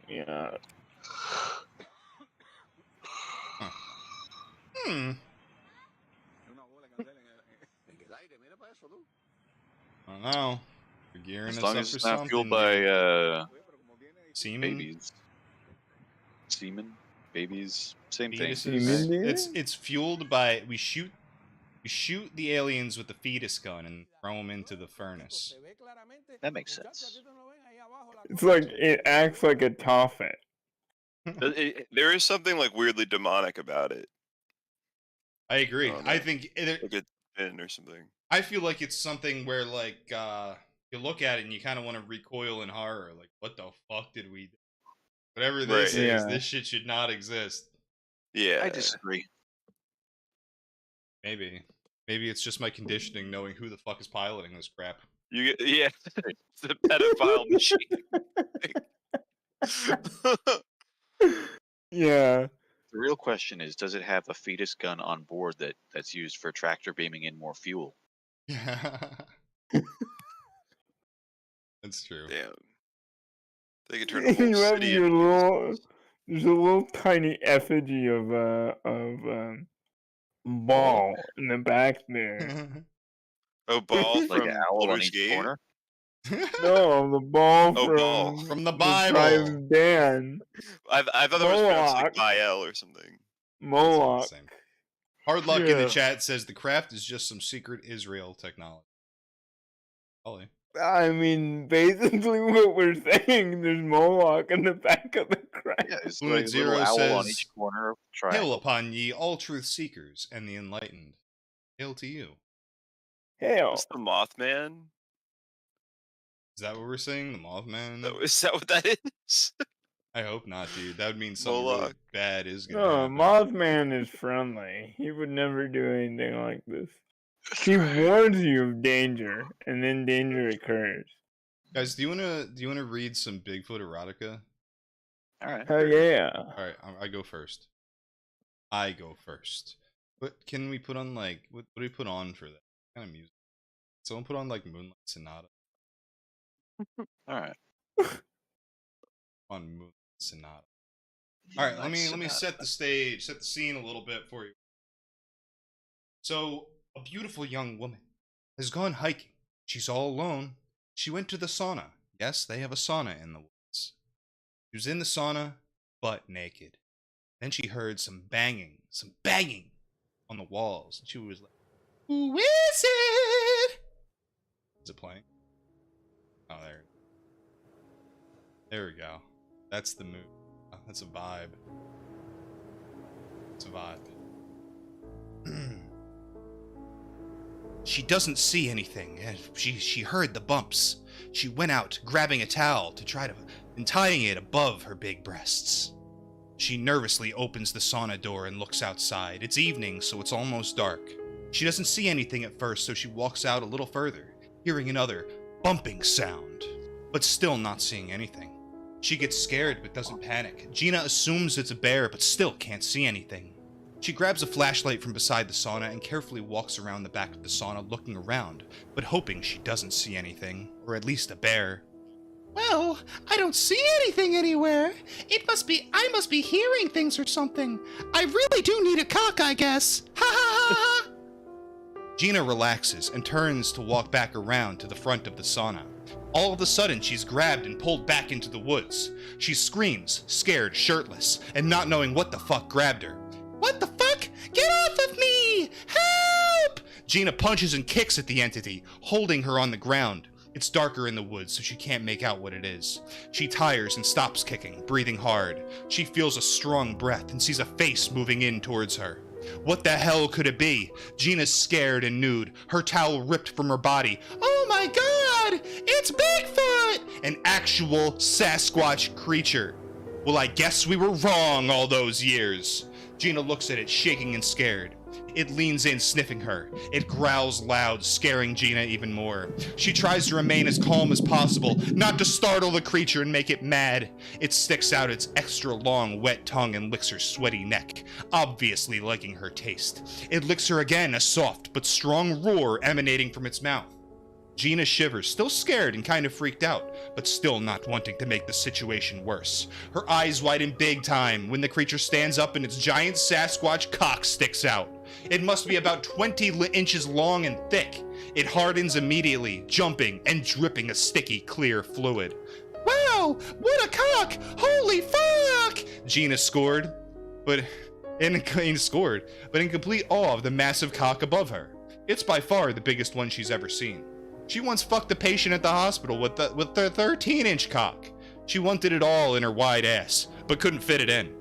Yeah. Huh. Hmm. I don't know. We're gearing As us long up as for it's not something. fueled by semen, babies. Semen, babies, same thing. fetuses. Right? It's fueled by we shoot the aliens with the fetus gun and throw them into the furnace. That makes sense. It's like it acts like a Toffet. There is something like weirdly demonic about it. I agree. I know. think Like a sin or something. I feel like it's something where like you look at it and you kind of want to recoil in horror. Like, what the fuck did we do? Whatever this Right. is, Yeah. this shit should not exist. Yeah. I disagree. Maybe it's just my conditioning knowing who the fuck is piloting this crap. You get, yeah, it's the pedophile machine. Yeah. The real question is, does it have a fetus gun on board that's used for tractor beaming in more fuel? That's true. Damn. They could turn a whole You have city your into little. There's a little tiny effigy of Ball in the back there. Oh, Ball Like from an owl on Baldur's each Gate? corner? No, the Ball Oh, Ball. From the Tribe Bible. of Dan. I thought that was pronounced like Moloch. Bael or something. Moloch. Hard luck in the Yeah. chat says the craft is just some secret Israel technology. Ollie. I mean, basically what we're saying, there's Moloch in the back of the craft. Yeah, it's Fluent like a Zero little owl on says, each corner of the Hail triangle. upon ye, all truth seekers and the enlightened. Hail to you. Hell. What's the Mothman? Is that what we're saying? The Mothman? Is that what that is? I hope not, dude. That would mean something really Moloch. bad is gonna No, happen. Mothman is friendly. He would never do anything like this. He warns you of danger, and then danger occurs. Guys, do you wanna read some Bigfoot erotica? All right. Hell yeah. All right, I go first. I go first. What can we put on, like, what do we put on for that? What kind of music? Someone put on, like, Moonlight Sonata. All right. On Moonlight Sonata. All right, let me set the stage, set the scene a little bit for you. So, a beautiful young woman has gone hiking. She's all alone. She went to the sauna. Yes, they have a sauna in the woods. She was in the sauna, butt naked. Then she heard some banging on the walls. And she was like, "Who is it?" Is it playing? Oh, there we go. That's the mood. Oh, that's a vibe. It's a vibe. She doesn't see anything. She heard the bumps. She went out, grabbing a towel and tying it above her big breasts. She nervously opens the sauna door and looks outside. It's evening, so it's almost dark. She doesn't see anything at first, so she walks out a little further, hearing another bumping sound, but still not seeing anything. She gets scared but doesn't panic. Gina assumes it's a bear, but still can't see anything. She grabs a flashlight from beside the sauna and carefully walks around the back of the sauna, looking around, but hoping she doesn't see anything, or at least a bear. Well, I don't see anything anywhere. I must be hearing things or something. I really do need a cock, I guess. Ha ha ha ha. Gina relaxes and turns to walk back around to the front of the sauna. All of a sudden, she's grabbed and pulled back into the woods. She screams, scared, shirtless, and not knowing what the fuck grabbed her. What the fuck? Get off of me! Help! Gina punches and kicks at the entity, holding her on the ground. It's darker in the woods, so she can't make out what it is. She tires and stops kicking, breathing hard. She feels a strong breath and sees a face moving in towards her. What the hell could it be? Gina's scared and nude, her towel ripped from her body. Oh my god! It's Bigfoot! An actual Sasquatch creature. Well, I guess we were wrong all those years. Gina looks at it, shaking and scared. It leans in, sniffing her. It growls loud, scaring Gina even more. She tries to remain as calm as possible, not to startle the creature and make it mad. It sticks out its extra long, wet tongue and licks her sweaty neck, obviously liking her taste. It licks her again, a soft but strong roar emanating from its mouth. Gina shivers, still scared and kind of freaked out, but still not wanting to make the situation worse. Her eyes widen big time when the creature stands up and its giant Sasquatch cock sticks out. It must be about 20 inches long and thick. It hardens immediately, jumping and dripping a sticky, clear fluid. Wow, what a cock! Holy fuck! Gina scored, but in complete awe of the massive cock above her. It's by far the biggest one she's ever seen. She once fucked a patient at the hospital with their 13-inch cock. She wanted it all in her wide ass, but couldn't fit it in.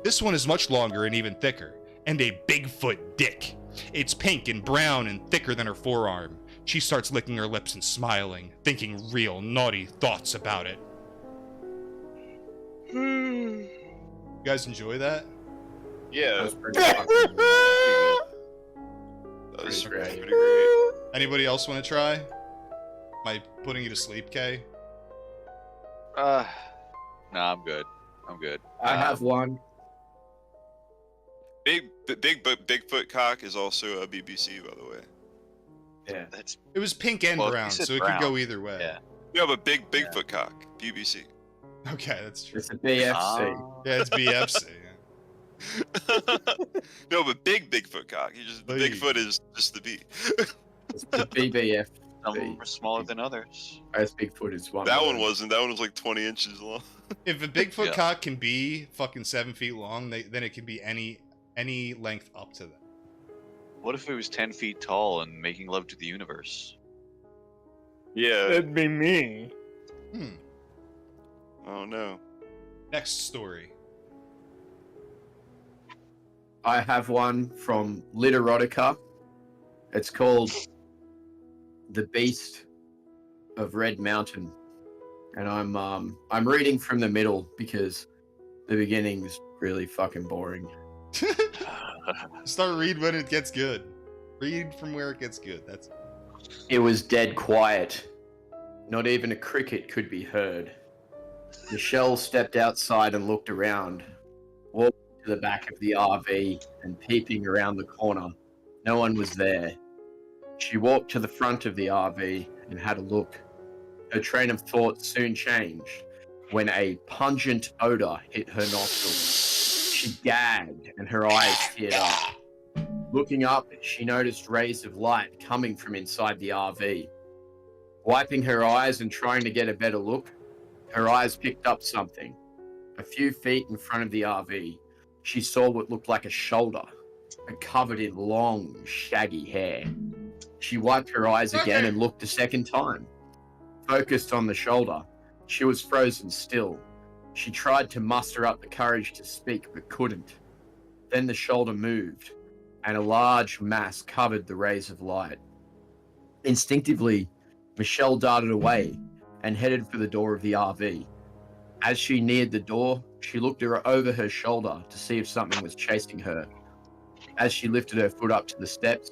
This one is much longer and even thicker, and a Bigfoot dick. It's pink and brown and thicker than her forearm. She starts licking her lips and smiling, thinking real naughty thoughts about it. You guys enjoy that? Yeah. That was pretty fucking That was great. pretty great. Anybody else want to try? Am I putting you to sleep, Kay? No, I'm good. I'm good. I have one. Bigfoot cock is also a BBC, by the way. Yeah. That's It was pink and Well, brown, you said so it could brown. go either way. Yeah. Yeah, but Bigfoot cock, BBC. Okay, that's true. It's a BFC. Yeah, it's BFC. No, but Bigfoot cock. Big. Bigfoot is just the B. It's the BBF. some are smaller than others. As Bigfoot is one. That of one them. wasn't. That one was like 20 inches long. If a Bigfoot Yeah. cock can be fucking 7 feet long, then it can be any length up to that. What if it was 10 feet tall and making love to the universe? Yeah. That'd be me. Oh no. Next story. I have one from Literotica. It's called The Beast of Red Mountain. And I'm reading from the middle because the beginning is really fucking boring. Start read when it gets good. Read from where it gets good. That's It was dead quiet. Not even a cricket could be heard. Michelle stepped outside and looked around, walked to the back of the RV and peeping around the corner. No one was there. She walked to the front of the RV and had a look. Her train of thought soon changed when a pungent odor hit her nostrils. She gagged and her eyes teared up. Looking up, she noticed rays of light coming from inside the RV. Wiping her eyes and trying to get a better look, her eyes picked up something. A few feet in front of the RV, she saw what looked like a shoulder, covered in long, shaggy hair. She wiped her eyes again and looked a second time. Focused on the shoulder, she was frozen still. She tried to muster up the courage to speak, but couldn't. Then the shoulder moved, and a large mass covered the rays of light. Instinctively, Michelle darted away and headed for the door of the RV. As she neared the door, she looked over her shoulder to see if something was chasing her. As she lifted her foot up to the steps,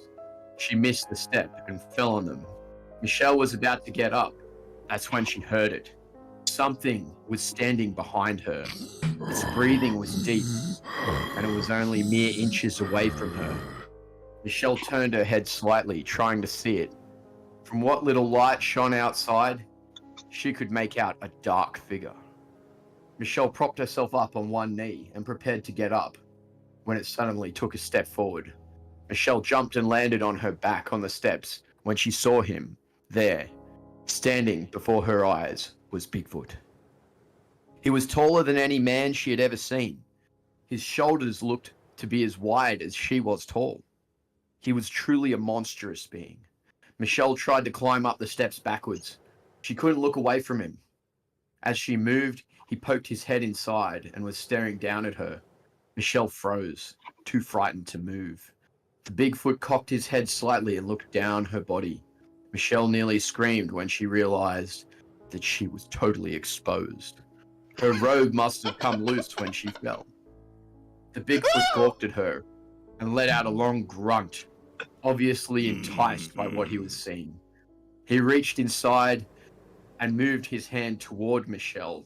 she missed the step and fell on them. Michelle was about to get up. That's when she heard it. Something was standing behind her. Its breathing was deep, and it was only mere inches away from her. Michelle turned her head slightly, trying to see it. From what little light shone outside, she could make out a dark figure. Michelle propped herself up on one knee and prepared to get up when it suddenly took a step forward. Michelle jumped and landed on her back on the steps when she saw him. There, standing before her eyes, was Bigfoot. He was taller than any man she had ever seen. His shoulders looked to be as wide as she was tall. He was truly a monstrous being. Michelle tried to climb up the steps backwards. She couldn't look away from him. As she moved, he poked his head inside and was staring down at her. Michelle froze, too frightened to move. The Bigfoot cocked his head slightly and looked down her body. Michelle nearly screamed when she realized that she was totally exposed. Her robe must have come loose when she fell. The Bigfoot gawked at her and let out a long grunt, obviously enticed by what he was seeing. He reached inside and moved his hand toward Michelle.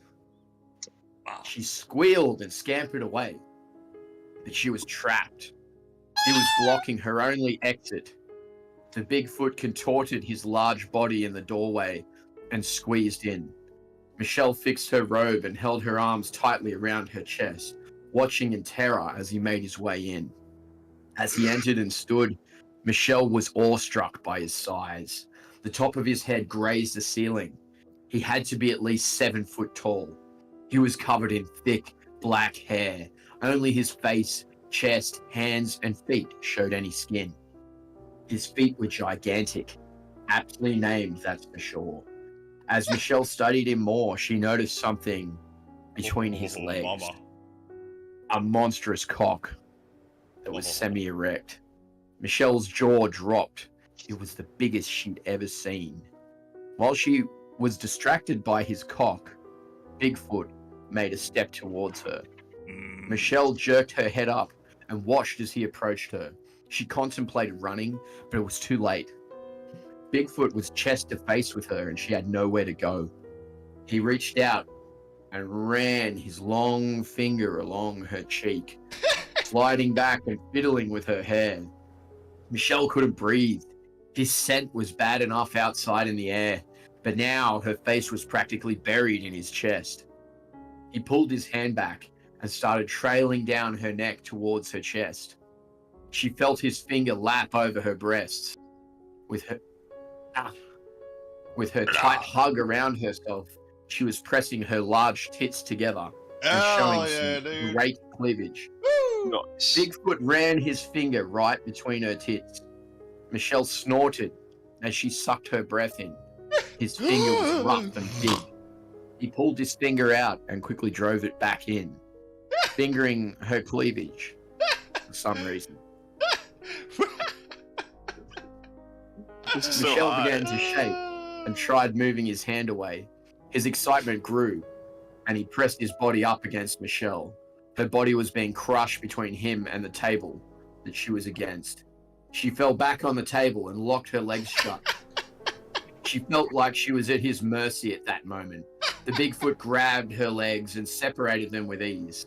She squealed and scampered away, but she was trapped. He was blocking her only exit. The Bigfoot contorted his large body in the doorway and squeezed in. Michelle fixed her robe and held her arms tightly around her chest, watching in terror as he made his way in. As he entered and stood, Michelle was awestruck by his size. The top of his head grazed the ceiling. He had to be at least 7 foot tall. He was covered in thick, black hair. Only his face, chest, hands, and feet showed any skin. His feet were gigantic, aptly named, that's for sure. As Michelle studied him more, she noticed something between his legs. A monstrous cock that was semi-erect. Michelle's jaw dropped. It was the biggest she'd ever seen. While she was distracted by his cock, Bigfoot made a step towards her. Michelle jerked her head up and watched as he approached her. She contemplated running, but it was too late. Bigfoot was chest to face with her and she had nowhere to go. He reached out and ran his long finger along her cheek, sliding back and fiddling with her hair. Michelle couldn't breathe. His scent was bad enough outside in the air, but now her face was practically buried in his chest. He pulled his hand back and started trailing down her neck towards her chest. She felt his finger lap over her breasts. With her tight hug around herself, she was pressing her large tits together and showing some great cleavage. Nice. Bigfoot ran his finger right between her tits. Michelle snorted as she sucked her breath in. His finger was rough and big. He pulled his finger out and quickly drove it back in, fingering her cleavage for some reason. Michelle began to shake and tried moving his hand away. His excitement grew, and he pressed his body up against Michelle. Her body was being crushed between him and the table that she was against. She fell back on the table and locked her legs shut. She felt like she was at his mercy at that moment. The Bigfoot grabbed her legs and separated them with ease.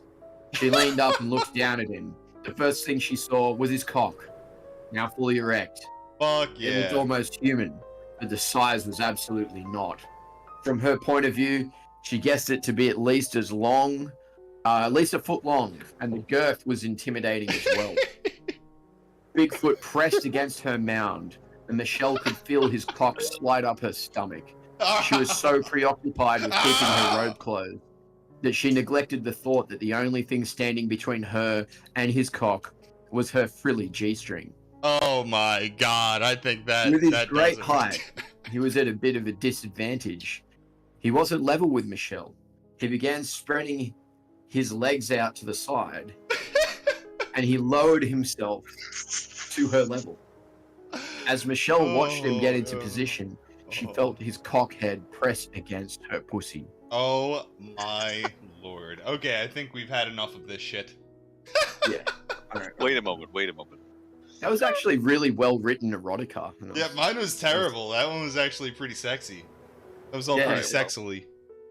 She leaned up and looked down at him. The first thing she saw was his cock, now fully erect. Fuck yeah. It looked almost human, but the size was absolutely not. From her point of view, she guessed it to be at least as long, at least a foot long, and the girth was intimidating as well. Bigfoot pressed against her mound, and Michelle could feel his cock slide up her stomach. She was so preoccupied with keeping her robe closed that she neglected the thought that the only thing standing between her and his cock was her frilly G-string. Oh my god, I think that with his that great does it. height, he was at a bit of a disadvantage. He wasn't level with Michelle. He began spreading his legs out to the side, and he lowered himself to her level. As Michelle watched him get into position, she felt his cock head press against her pussy. Oh my lord. Okay, I think we've had enough of this shit. Yeah. All right. Wait a moment. That was actually really well written erotica. Yeah, mine was terrible. That one was actually pretty sexy. That was all pretty sexily.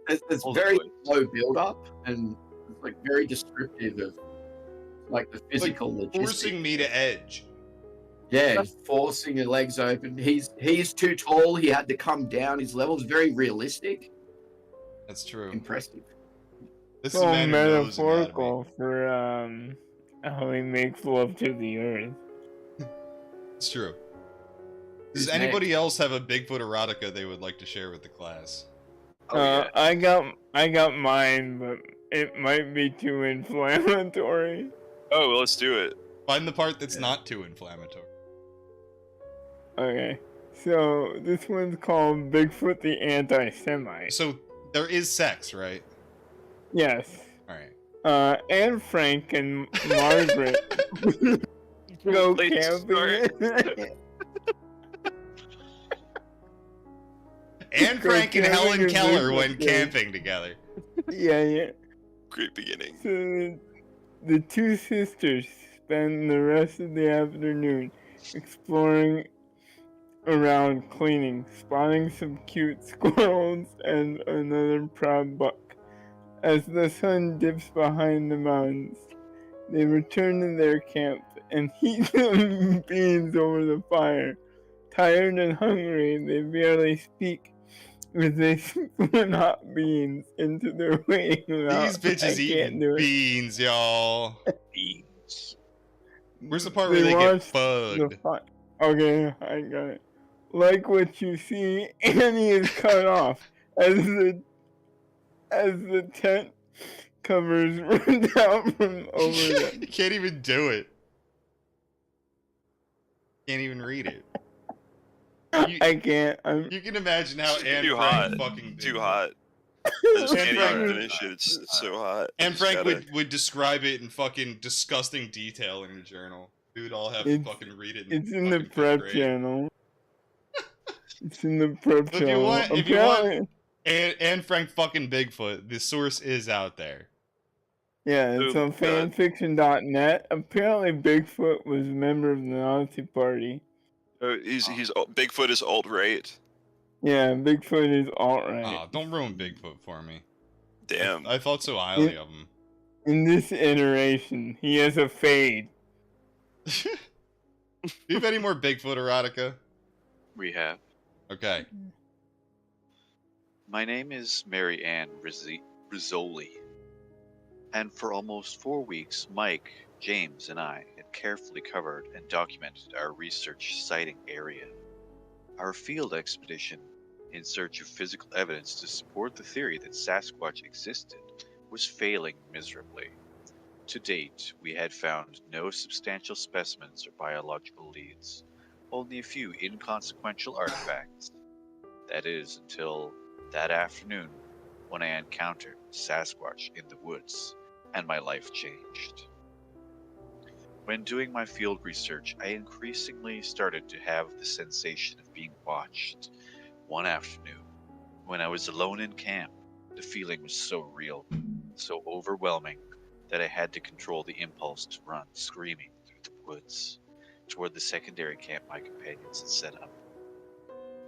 It's very low build up and like very descriptive of like the physical logistics. Forcing me to edge. Yeah, forcing your legs open. He's too tall. He had to come down. His level's very realistic. That's true. Impressive. This is a man who knows metaphorical for how he makes love to the earth. It's true. Does anybody else have a Bigfoot erotica they would like to share with the class? I got mine, but it might be too inflammatory. Oh, well, let's do it. Find the part that's not too inflammatory. Okay, so this one's called Bigfoot the Anti-Semite. So there is sex, right? Yes. Alright. Anne Frank and Margaret go camping. Anne Frank and Helen Keller went camping together. Yeah. Great beginning. So the two sisters spend the rest of the afternoon exploring around, cleaning, spotting some cute squirrels and another proud buck. As the sun dips behind the mountains, they return to their camp and heat some beans over the fire. Tired and hungry, they barely speak as they spoon hot beans into their waiting mouths. These bitches eating beans, y'all. Beans. Where's the part where they get bugged? Okay, I got it. Like what you see, Annie is cut off as the tent covers run down from over them. You can't even do it. Can't even read it. I can't. You can imagine how Anne too Frank hot. fucking too hot. I just can't even finish it. It's so hot. Anne Frank would describe it in fucking disgusting detail in her journal. We would all have to fucking read it. It's in the prep channel. It's in the prep channel. If you want Anne Frank fucking Bigfoot, the source is out there. Yeah, it's on fanfiction.net. Apparently Bigfoot was a member of the Nazi Party. Bigfoot is alt-right. Yeah, Bigfoot is alt-right. Oh, don't ruin Bigfoot for me. Damn. I thought so highly of him. In this iteration, he has a fade. Do you have any more Bigfoot erotica? We have. Okay. My name is Mary Ann Rizzoli. And for almost 4 weeks, Mike, James, and I had carefully covered and documented our research sighting area. Our field expedition, in search of physical evidence to support the theory that Sasquatch existed, was failing miserably. To date, we had found no substantial specimens or biological leads, only a few inconsequential artifacts. That is, until that afternoon when I encountered Sasquatch in the woods, and my life changed. When doing my field research, I increasingly started to have the sensation of being watched. One afternoon, when I was alone in camp, the feeling was so real, so overwhelming, that I had to control the impulse to run screaming through the woods toward the secondary camp my companions had set up.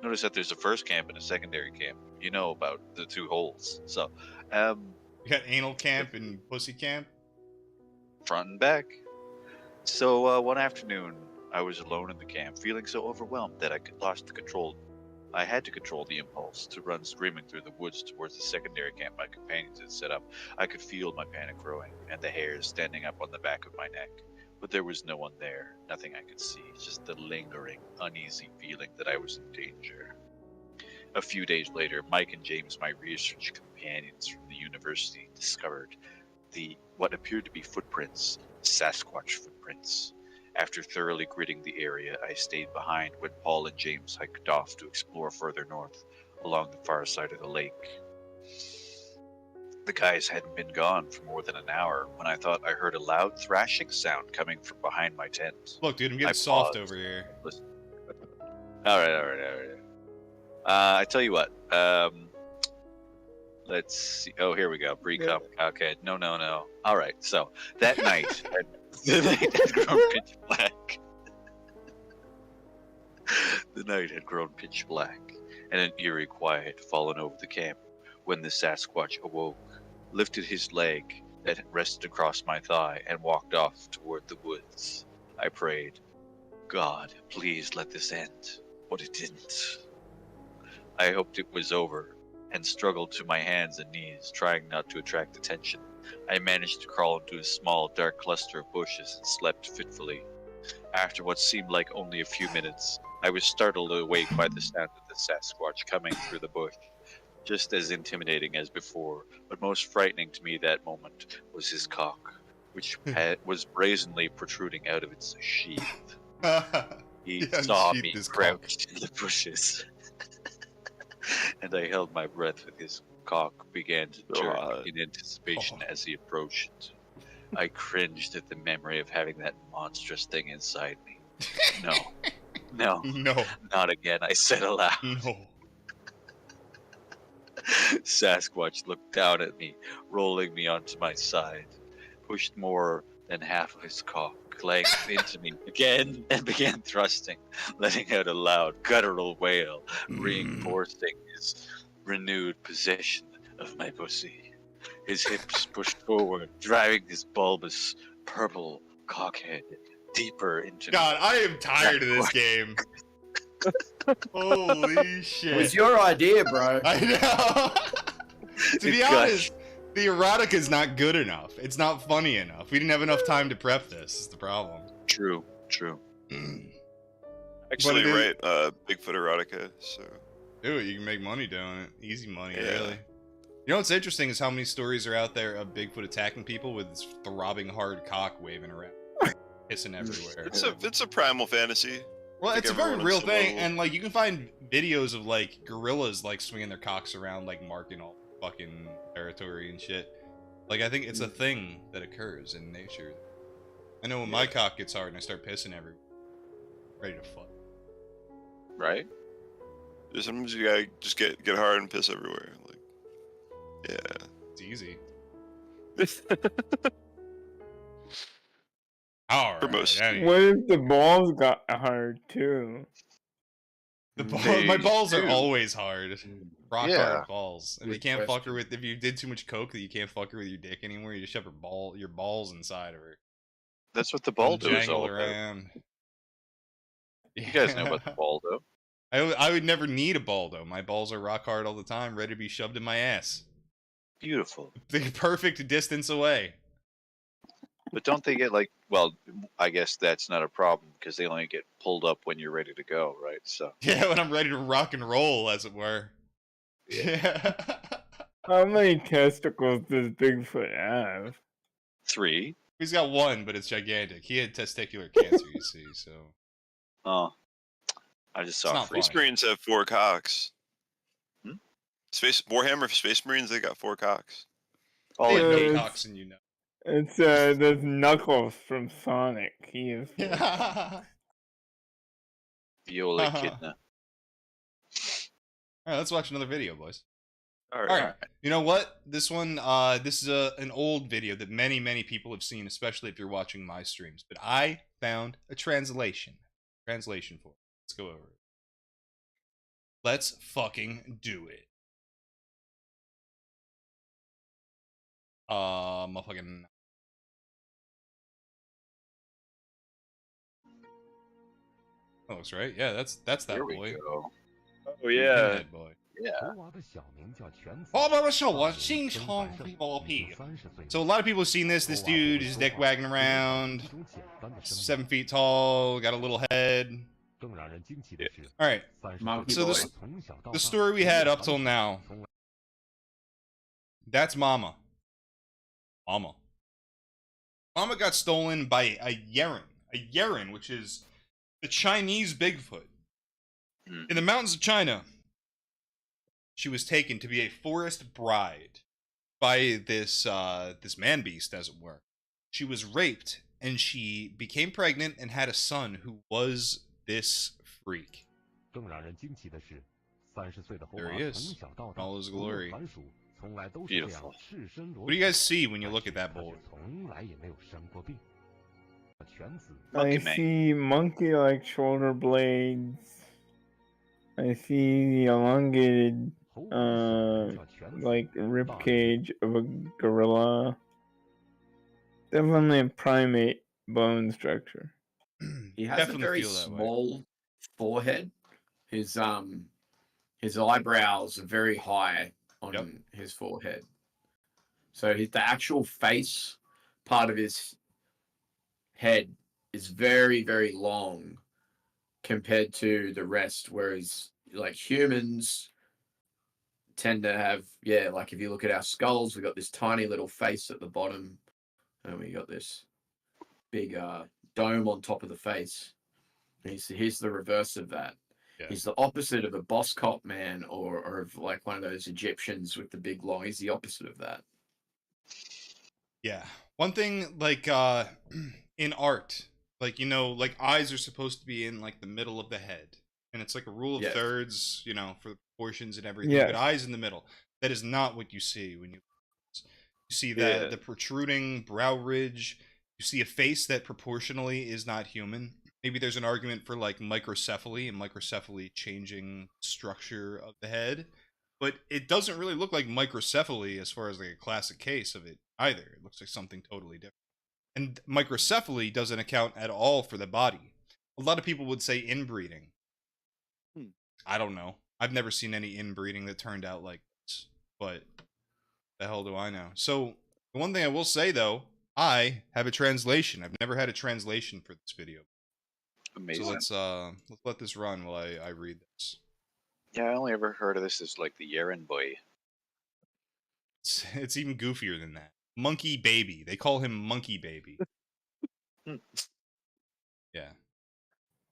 Notice that there's a first camp and a secondary camp. You know about the two holes. So, you got anal camp and pussy camp? Front and back. So, one afternoon, I was alone in the camp, feeling so overwhelmed that I lost the control. I had to control the impulse to run screaming through the woods towards the secondary camp my companions had set up. I could feel my panic growing, and the hairs standing up on the back of my neck. But there was no one there, nothing I could see, just the lingering, uneasy feeling that I was in danger. A few days later, Mike and James, my research companions from the university, discovered what appeared to be footprints, Sasquatch footprints. After thoroughly gridding the area, I stayed behind when Paul and James hiked off to explore further north, along the far side of the lake. The guys hadn't been gone for more than an hour when I thought I heard a loud thrashing sound coming from behind my tent. Look, dude, I'm getting soft over here. Listen. All right. I tell you what. Let's see. Oh, here we go. Pre-cum. Okay. No. All right. So that night, the night had grown pitch black. The night had grown pitch black, and an eerie quiet had fallen over the camp when the Sasquatch awoke, lifted his leg that rested across my thigh, and walked off toward the woods. I prayed, God, please let this end. But it didn't. I hoped it was over, and struggled to my hands and knees, trying not to attract attention. I managed to crawl into a small, dark cluster of bushes and slept fitfully. After what seemed like only a few minutes, I was startled awake by the sound of the Sasquatch coming through the bush. Just as intimidating as before, but most frightening to me that moment was his cock, which was brazenly protruding out of its sheath. He saw me crouched in the bushes, and I held my breath as his cock began to jerk in anticipation as he approached. I cringed at the memory of having that monstrous thing inside me. No, not again, I said aloud. No. Sasquatch looked down at me, rolling me onto my side, pushed more than half of his cock arc length into me again and began thrusting, letting out a loud guttural wail, reinforcing his renewed possession of my pussy. His hips pushed forward, driving his bulbous purple cockhead deeper into God, I am tired of this game. Holy shit. It was your idea, bro. I know. To be honest, the erotica is not good enough. It's not funny enough. We didn't have enough time to prep this, is the problem. True. Actually, right, Bigfoot erotica, so... Do it, you can make money doing it. Easy money, Yeah. really. You know what's interesting is how many stories are out there of Bigfoot attacking people with his throbbing hard cock waving around. Pissing everywhere. It's a primal fantasy. Well, it's a very everyone real in thing, survival. and like you can find videos of like gorillas like swinging their cocks around, like marking all fucking territory and shit. Like I think it's a thing that occurs in nature. I know when my cock gets hard and I start pissing everywhere, ready to fuck. Right? Just sometimes you gotta just get hard and piss everywhere. Like, yeah. It's easy. All right. most- Anyway. What if the balls got hard too? My balls are always hard. Rock Yeah. hard balls. And you Good can't fuck her question. with, if you did too much coke that you can't fuck her with your dick anymore, you just shove your balls inside of her. That's what the Baldo is Jangle all about. around. You guys know about the Baldo. I would never need a Baldo. My balls are rock hard all the time, ready to be shoved in my ass. Beautiful. The perfect distance away. But don't they get like, well, I guess that's not a problem because they only get pulled up when you're ready to go, right? So Yeah, when I'm ready to rock and roll, as it were. Yeah. How many testicles does Bigfoot have? 3. He's got one, but it's gigantic. He had testicular cancer, you see, so. Oh, I just saw not free. Space Marines have 4 cocks. Hmm? Warhammer Space Marines, they got 4 cocks. All They it have no takes. cocks and you know. It's there's Knuckles from Sonic. He is. Viola Uh-huh. Kidna. Alright, let's watch another video, boys. All right. Alright, you know what? This one, this is an old video that many people have seen, especially if you're watching my streams. But I found a translation for it. Let's go over it. Let's fucking do it. Motherfucking. That looks right. Yeah, that's that There boy. we go. Oh yeah. Pinhead boy. Yeah. So a lot of people have seen this. This dude is dick wagging around, 7 feet tall, got a little head. All right. Monkey So boy. the story we had up till now. That's Mama. Mama got stolen by a Yeren, which is the Chinese Bigfoot. In the mountains of China, she was taken to be a forest bride by this man beast, as it were. She was raped, and she became pregnant and had a son who was this freak. There he is, in all his glory. Beautiful. What do you guys see when you look at that boy? I Man. see monkey-like shoulder blades. I see the elongated, like rib cage of a gorilla. Definitely a primate bone structure. He has Definitely a very feel that way. small forehead. His eyebrows are very high on his forehead. So the actual face part of his head is very, very long compared to the rest. Whereas like humans tend to have, like if you look at our skulls, we've got this tiny little face at the bottom, and we got this big dome on top of the face. He's the reverse of that. Yeah. He's the opposite of a boss cop man or of like one of those Egyptians with the big long. He's the opposite of that. Yeah. One thing, like, in art, like, you know, like, eyes are supposed to be in, like, the middle of the head. And it's like a rule of Yes. thirds, you know, for proportions and everything. Yes. But eyes in the middle. That is not what you see when you see that, the protruding brow ridge. You see a face that proportionally is not human. Maybe there's an argument for like microcephaly and microcephaly changing structure of the head, but it doesn't really look like microcephaly as far as like a classic case of it either. It looks like something totally different. And microcephaly doesn't account at all for the body. A lot of people would say inbreeding. I don't know. I've never seen any inbreeding that turned out like this, but the hell do I know? So the one thing I will say though, I have a translation. I've never had a translation for this video. Amazing. So let's let this run while I read this. Yeah, I only ever heard of this as like the Yeren boy. It's even goofier than that. Monkey Baby. They call him Monkey Baby. Yeah.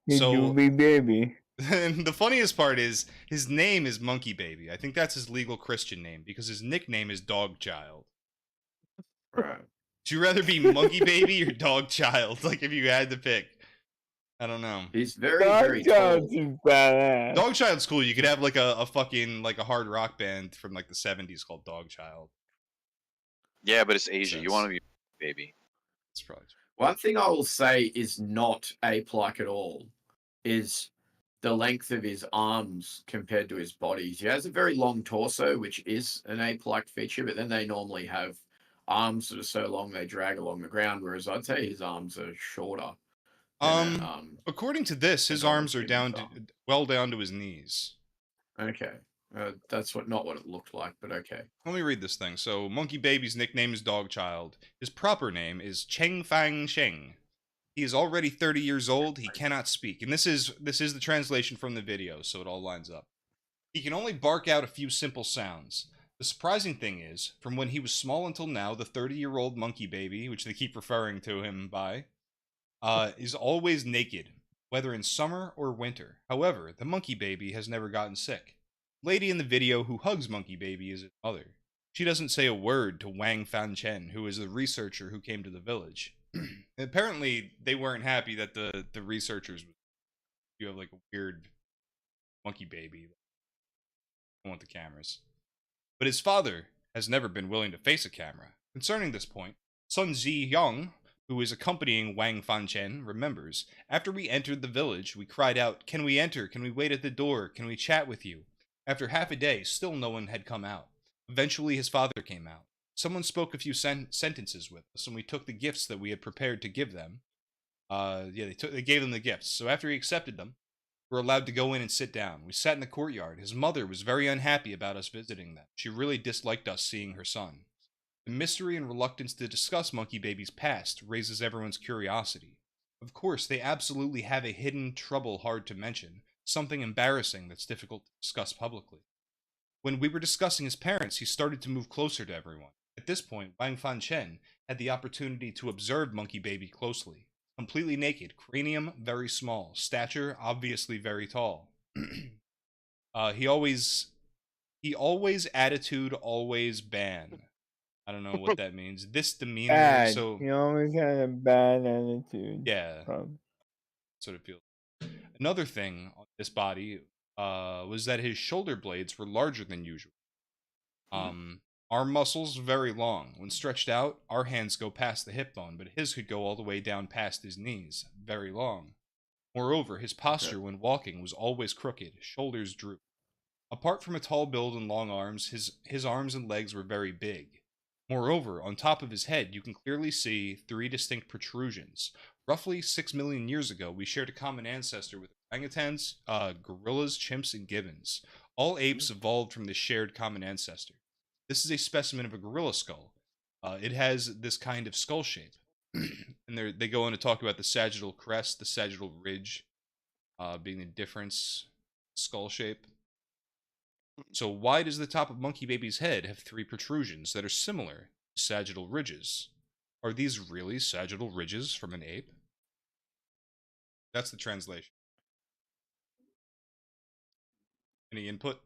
So baby. And the funniest part is his name is Monkey Baby. I think that's his legal Christian name because his nickname is Dog Child. Right. Would you rather be Monkey Baby or Dog Child? Like if you had to pick. I don't know. He's very tall. Badass. Dog Child's cool. You could have like a fucking like a hard rock band from like the 70s called Dog Child. Yeah, but it's Asia. You want to be baby. That's probably true. One thing I will say is not ape-like at all is the length of his arms compared to his body. He has a very long torso, which is an ape-like feature, but then they normally have arms that are so long they drag along the ground, whereas I'd say his arms are shorter. According to this, his arms are down to his knees. Okay. That's not what it looked like, but okay. Let me read this thing. So, Monkey Baby's nickname is Dog Child. His proper name is Cheng Fang Sheng. He is already 30 years old. He cannot speak. And this is the translation from the video, so it all lines up. He can only bark out a few simple sounds. The surprising thing is, from when he was small until now, the 30-year-old Monkey Baby, which they keep referring to him by, is always naked, whether in summer or winter. However, the Monkey Baby has never gotten sick. Lady in the video who hugs Monkey Baby is his mother. She doesn't say a word to Wang Fanchen, who is the researcher who came to the village. Apparently, they weren't happy that the researchers, you have like a weird monkey baby. I want the cameras. But his father has never been willing to face a camera. Concerning this point, Sun Ziyang, who is accompanying Wang Fanchen, remembers, after we entered the village, we cried out, "Can we enter? Can we wait at the door? Can we chat with you?" After half a day, still no one had come out. Eventually, his father came out. Someone spoke a few sentences with us, and we took the gifts that we had prepared to give them. They gave them the gifts. So after he accepted them, we were allowed to go in and sit down. We sat in the courtyard. His mother was very unhappy about us visiting them. She really disliked us seeing her son. The mystery and reluctance to discuss Monkey Baby's past raises everyone's curiosity. Of course, they absolutely have a hidden trouble hard to mention, something embarrassing that's difficult to discuss publicly. When we were discussing his parents, he started to move closer to everyone. At this point, Wang Fanchen had the opportunity to observe Monkey Baby closely. Completely naked, cranium very small, stature obviously very tall. He always attitude always ban. I don't know what that means. This demeanor. Bad. So He always had a bad attitude. Yeah. That's what it feels. Another thing on this body was that his shoulder blades were larger than usual. Arm muscles very long. When stretched out, our hands go past the hip bone, but his could go all the way down past his knees. Very long. Moreover, his posture when walking was always crooked, shoulders droop. Apart from a tall build and long arms, his arms and legs were very big. Moreover, on top of his head, you can clearly see 3 distinct protrusions. Roughly 6 million years ago, we shared a common ancestor with orangutans, gorillas, chimps, and gibbons. All apes evolved from this shared common ancestor. This is a specimen of a gorilla skull. It has this kind of skull shape. And they go on to talk about the sagittal crest, the sagittal ridge, being the difference skull shape. So why does the top of Monkey Baby's head have 3 protrusions that are similar to sagittal ridges? Are these really sagittal ridges from an ape? That's the translation. Any input?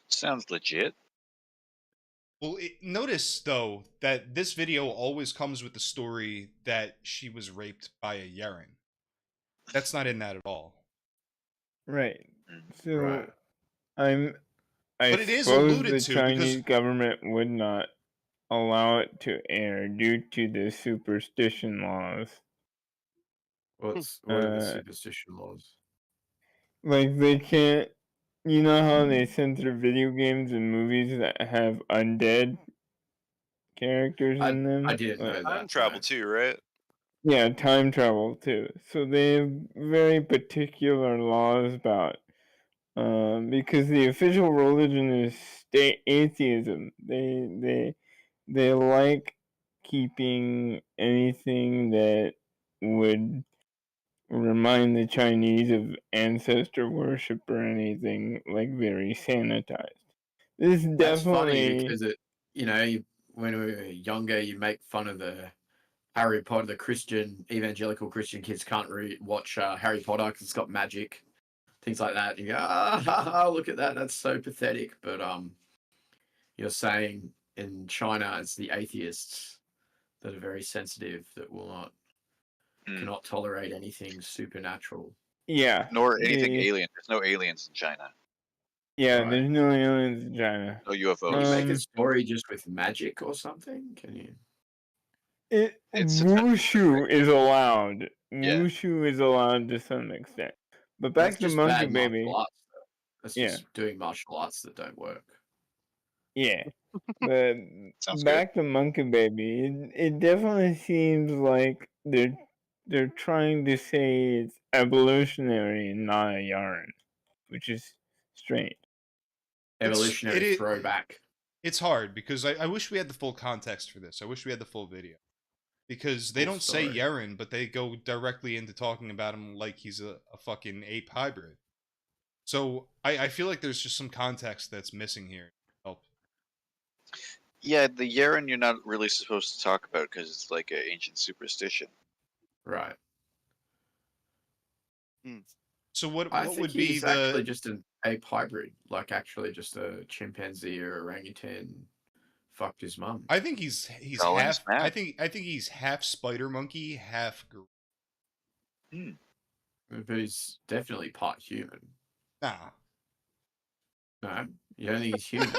Sounds legit. Well, notice, though, that this video always comes with the story that she was raped by a Yeren. That's not in that at all. Right. So, Right. I But it is suppose alluded the to Chinese because government would not allow it to air due to the superstition laws. What are the superstition laws? Like they can't. You know how they censor video games and movies that have undead characters in them? I didn't know that. Time travel too, right? Yeah, time travel too. So they have very particular laws about because the official religion is state atheism. They like keeping anything that would remind the Chinese of ancestor worship or anything like very sanitized. This definitely. That's funny because when we were younger, you make fun of the Harry Potter. The evangelical Christian kids can't watch Harry Potter because it's got magic, things like that. You go, look at that, that's so pathetic. But you're saying in China, it's the atheists that are very sensitive, that will not cannot tolerate anything supernatural. Yeah. Nor anything alien. There's no aliens in China. Yeah, right. There's no aliens in China. No UFOs. Can you make a story just with magic or something? Can you? Wushu is allowed. Yeah. Wushu is allowed to some extent. But back to Monkey Baby. That's just doing martial arts that don't work. Yeah. But back to Monkey Baby, it definitely seems like they're trying to say it's evolutionary and not a yarn, which is strange. Evolutionary throwback. It's hard because I wish we had the full context for this. I wish we had the full video. Because they don't say Yeren, but they go directly into talking about him like he's a fucking ape hybrid. So I feel like there's just some context that's missing here. Help. Yeah, the Yeren you're not really supposed to talk about because it's like an ancient superstition. Right. So what think would be he's actually just an ape hybrid, like actually just a chimpanzee or orangutan fucked his mum. I think he's half. I think he's half spider monkey, half gorilla. But he's definitely part human. Nah. No, you don't think he's human?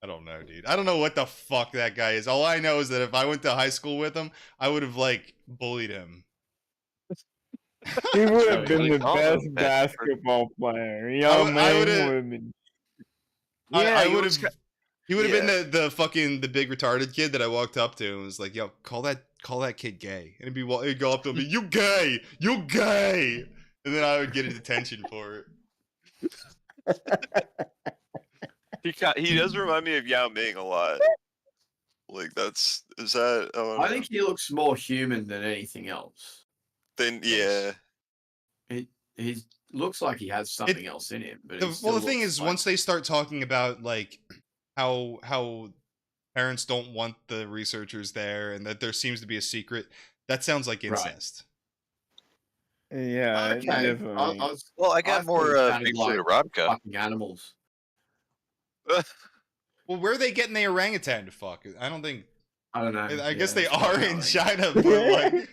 I don't know, dude. I don't know what the fuck that guy is. All I know is that if I went to high school with him, I would have bullied him. He would have been the best basketball player. Yao Ming would have been. Yeah, he would have been the big retarded kid that I walked up to and was like, "Yo, call that kid gay," and he'd go up to me, "You gay, and then I would get a detention for it. He does remind me of Yao Ming a lot. Like I think he looks more human than anything else. Then yeah, he looks like he has something else in him. But the thing is, once they start talking about like how parents don't want the researchers there and that there seems to be a secret, that sounds like incest. Right. Yeah, okay. I got more Bigfoot erotica. Fucking animals. Well, where are they getting the orangutan to fuck? I don't know. I guess they are in China, but like.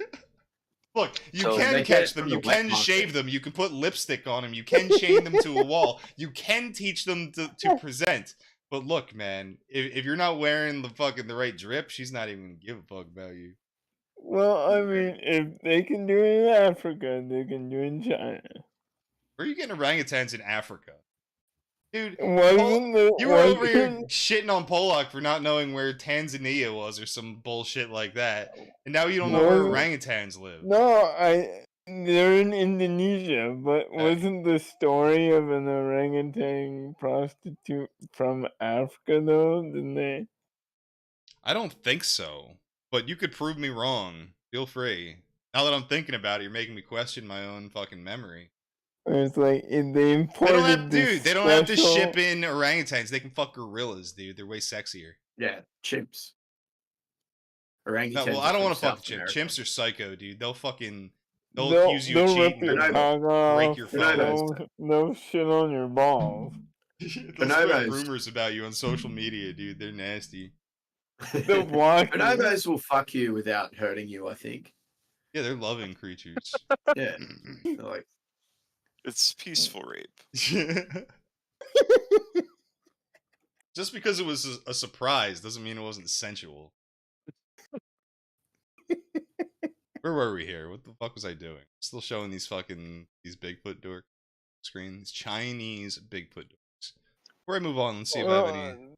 Look, you can catch them, you can shave them, you can put lipstick on them, you can chain them to a wall, you can teach them to present. But look, man, if you're not wearing the right drip, she's not even gonna give a fuck about you. Well, I mean, if they can do it in Africa, they can do it in China. Where are you getting orangutans in Africa? Dude, you were over here shitting on Polak for not knowing where Tanzania was or some bullshit like that. And now you don't know where orangutans live. No, they're in Indonesia, but wasn't the story of an orangutan prostitute from Africa though? Didn't they? I don't think so. But you could prove me wrong. Feel free. Now that I'm thinking about it, you're making me question my own fucking memory. It's like they imported they don't have to ship in orangutans. They can fuck gorillas, dude. They're way sexier. Yeah, chimps. Orangutans. No, well, I don't want to fuck chimps. Chimps are psycho, dude. They'll accuse you of cheating and break your phone. No shit on your balls. They'll spread rumors about you on social media, dude. They're nasty. Bonobos will fuck you without hurting you, I think. Yeah, they're loving creatures. Yeah. They're like, it's peaceful rape. Just because it was a surprise doesn't mean it wasn't sensual. Where were we here? What the fuck was I doing? Still showing these Bigfoot dork screens. Chinese Bigfoot dorks. Before I move on, let's see if I have any.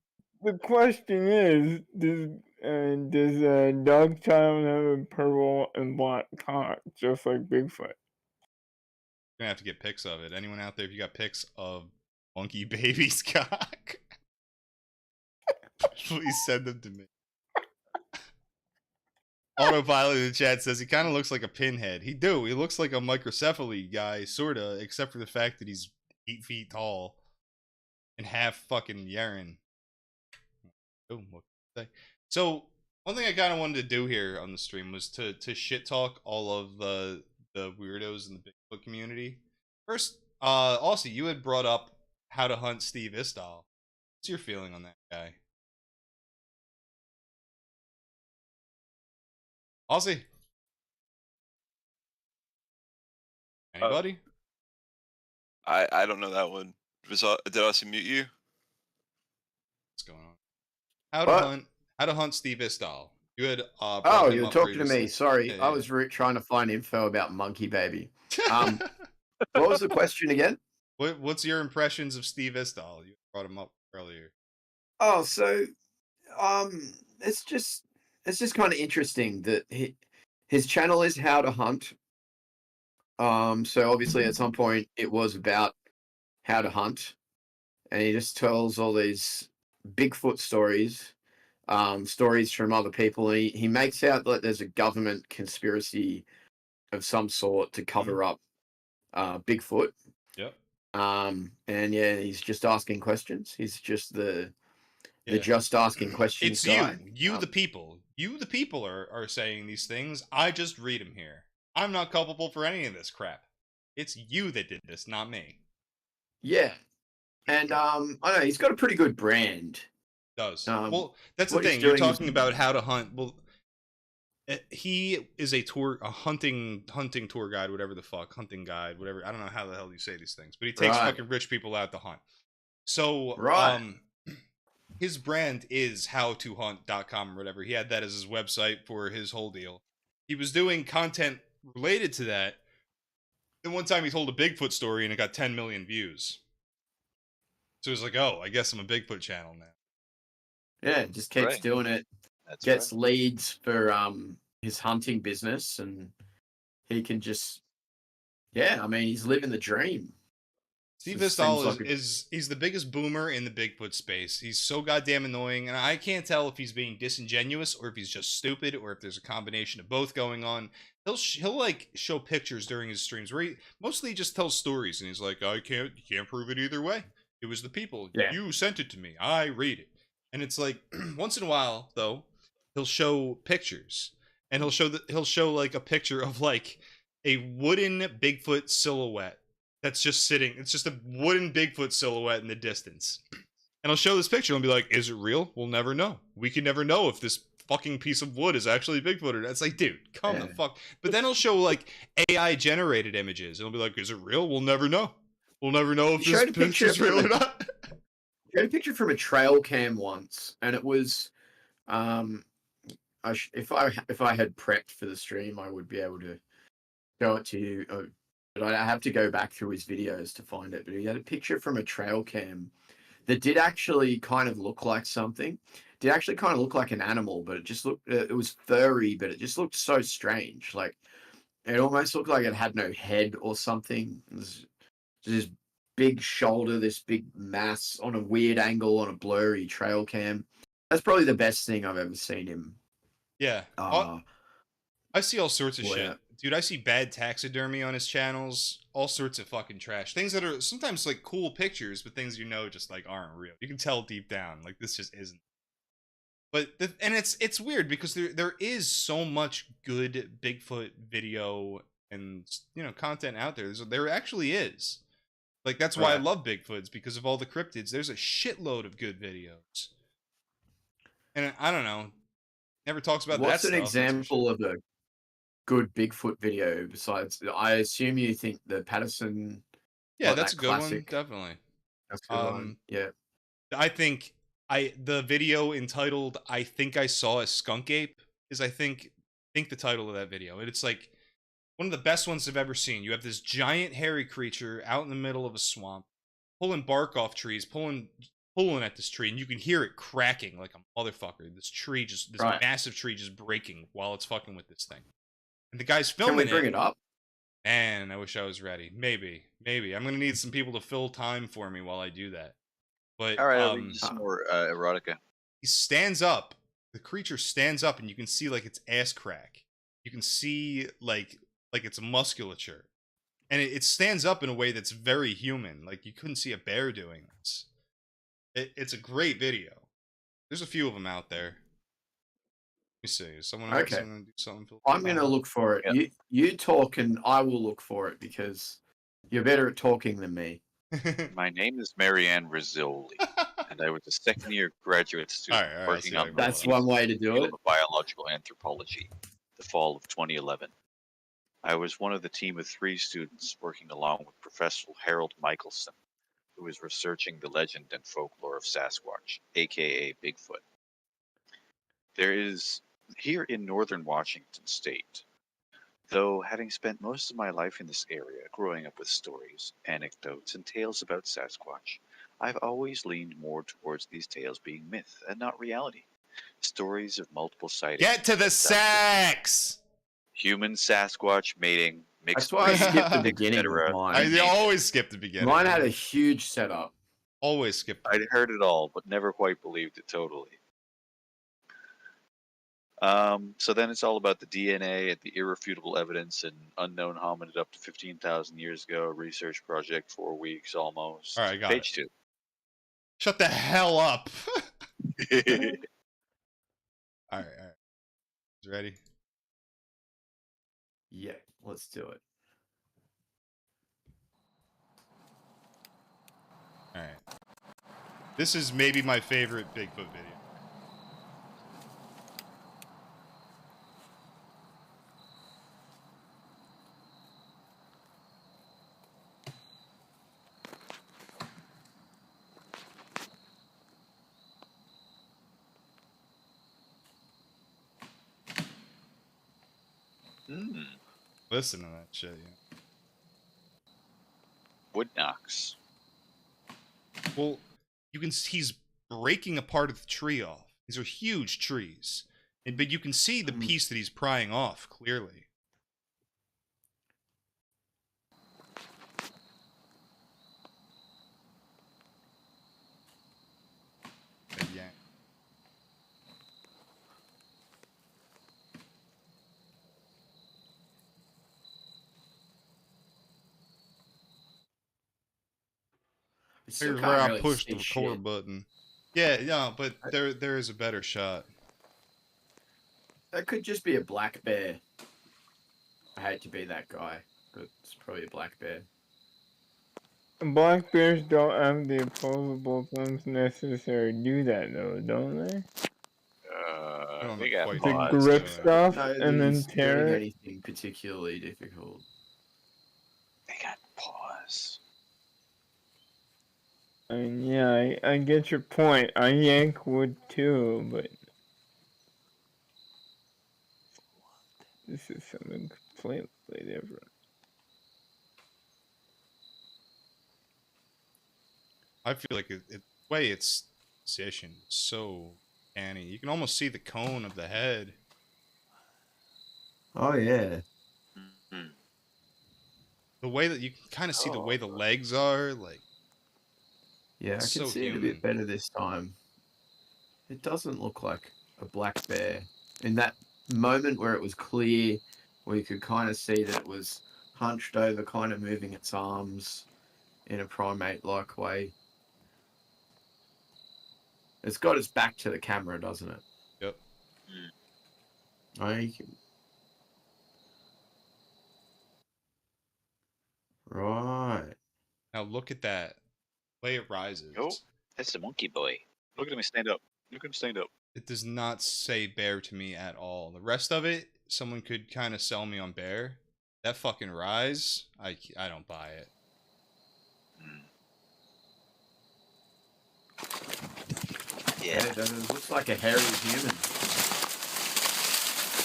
The question is, does a dog child have a purple and black cock, just like Bigfoot? Gonna have to get pics of it. Anyone out there, if you got pics of monkey baby's cock, please send them to me. Autopilot in the chat says he kind of looks like a pinhead. He looks like a microcephaly guy, sorta, except for the fact that he's 8 feet tall and half fucking Yaren. Oh, what can I say? So one thing I kind of wanted to do here on the stream was to shit talk all of the weirdos in the Bigfoot community. First, Aussie, you had brought up how to hunt Steve Istal. What's your feeling on that guy? Aussie? Anybody? I don't know that one. Did Aussie mute you? What's going on? How to hunt Steve Istal. You had oh, you were talking to me. previously. Sorry, Yeah, I was trying to find info about Monkey Baby. What was the question again? What's your impressions of Steve Istal? You brought him up earlier. Oh, so it's just kind of interesting that his channel is How to Hunt. So obviously at some point it was about how to hunt, and he just tells all these Bigfoot stories, stories from other people. And he makes out that there's a government conspiracy of some sort to cover up Bigfoot. Yep. And yeah, he's just asking questions. He's just the just asking questions It's guy. you the people. You the people are saying these things. I just read them here. I'm not culpable for any of this crap. It's you that did this, not me. Yeah. And I don't know, he's got a pretty good brand. Does. Well, that's the what he's thing. You're doing is- talking about how to hunt. Well, he is a hunting tour guide, whatever the fuck, hunting guide, whatever. I don't know how the hell you say these things, but he takes fucking rich people out to hunt. So, his brand is howtohunt.com or whatever. He had that as his website for his whole deal. He was doing content related to that. Then one time he told a Bigfoot story and it got 10 million views. So he was like, oh, I guess I'm a Bigfoot channel now. Yeah, just keeps Right. doing it. That's Gets right. leads for his hunting business, and he can just I mean, he's living the dream. Steve Just Istal seems like he's the biggest boomer in the Bigfoot space. He's so goddamn annoying, and I can't tell if he's being disingenuous or if he's just stupid or if there's a combination of both going on. He'll like show pictures during his streams where he mostly just tells stories, and he's like, you can't prove it either way. It was the people. Yeah. You sent it to me. I read it. And it's like once in a while though, he'll show pictures, and he'll show like a picture of like a wooden Bigfoot silhouette that's just sitting. It's just a wooden Bigfoot silhouette in the distance. And I'll show this picture and be like, is it real? We'll never know. We can never know if this fucking piece of wood is actually Bigfoot or not. It's like, dude, come the fuck. But then he'll show like AI generated images. And he'll be like, is it real? We'll never know. We'll never know if this picture is real or not. I got a picture from a trail cam once, and it was if I had prepped for the stream, I would be able to show it to you. But I have to go back through his videos to find it. But he had a picture from a trail cam that did actually kind of look like something. Did actually kind of look like an animal, but it just looked. It was furry, but it just looked so strange. Like it almost looked like it had no head or something. It was this big shoulder, this big mass on a weird angle on a blurry trail cam. That's probably the best thing I've ever seen him. Yeah. I see all sorts of shit. Dude, I see bad taxidermy on his channels, all sorts of fucking trash. Things that are sometimes like cool pictures, but things just like aren't real. You can tell deep down, like this just isn't. But and it's weird because there is so much good Bigfoot video and content out there. There actually is. Like that's why I love Bigfoots, because of all the cryptids. There's a shitload of good videos. And I don't know. Never talks about What's that stuff. What's an example of a good Bigfoot video besides? I assume you think the Patterson. Yeah, that's a good one. Definitely. That's a good one. Yeah. I think The video entitled "I Think I Saw a Skunk Ape" is, I think the title of that video, and it's like one of the best ones I've ever seen. You have this giant hairy creature out in the middle of a swamp, pulling bark off trees, pulling at this tree, and you can hear it cracking like a motherfucker. This massive tree just breaking while it's fucking with this thing. And the guy's filming it. Can we bring it up? Man, I wish I was ready. Maybe. I'm gonna need some people to fill time for me while I do that. But all right, I'll read you some more erotica. He stands up. The creature stands up, and you can see like its ass crack. You can see like its musculature, and it stands up in a way that's very human. Like you couldn't see a bear doing this. It's a great video. There's a few of them out there. Let me see. Is someone else gonna do something? I'm gonna look for it. Yep. You talk, and I will look for it because you're better at talking than me. My name is Marianne Rizzoli, and I was a second-year graduate student working on. That's one way to do it. Of biological anthropology, the fall of 2011. I was one of the team of 3 students working along with Professor Harold Michelson, who is researching the legend and folklore of Sasquatch, aka Bigfoot. There is here in northern Washington state. Though having spent most of my life in this area, growing up with stories, anecdotes, and tales about Sasquatch, I've always leaned more towards these tales being myth and not reality. Stories of multiple sightings. Get to the sex! Human Sasquatch mating, mixed That's why I breed, skipped the beginning of etc. mine. I always skip the beginning. Mine had a huge setup. Always skip. I'd heard it all, but never quite believed it totally. So then it's all about the DNA and the irrefutable evidence and unknown hominid up to 15,000 years ago. Research project, 4 weeks almost. All right, got Page it. 2. Shut the hell up. All right. You ready? Yeah, let's do it. All right. This is maybe my favorite Bigfoot video. Listen to that shit, yeah. Wood knocks. Well, he's breaking a part of the tree off. These are huge trees. But you can see the piece that he's prying off, clearly. Yeah. Here's where I pushed the record button. Yeah, but there is a better shot. That could just be a black bear. I hate to be that guy, but it's probably a black bear. Black bears don't have the opposable thumbs necessary to do that, though, don't they? They got to grip stuff and then tear it. Anything particularly difficult. They got paws. I mean, yeah, I get your point. I yank wood too, but this is something completely different. I feel like the way it's positioned is so canny. You can almost see the cone of the head. Oh yeah. The way that you can kind of see the way the legs are, like. Yeah, I can see it a bit better this time. It doesn't look like a black bear. In that moment where it was clear, where you could kind of see that it was hunched over, kind of moving its arms in a primate-like way. It's got its back to the camera, doesn't it? Yep. Oh, you can... Right. Now look at that. The way it rises. Oh, that's the monkey boy. Look at him stand up. Look at him stand up. It does not say bear to me at all. The rest of it, someone could kind of sell me on bear. That fucking rise, I don't buy it. Yeah, it looks like a hairy human.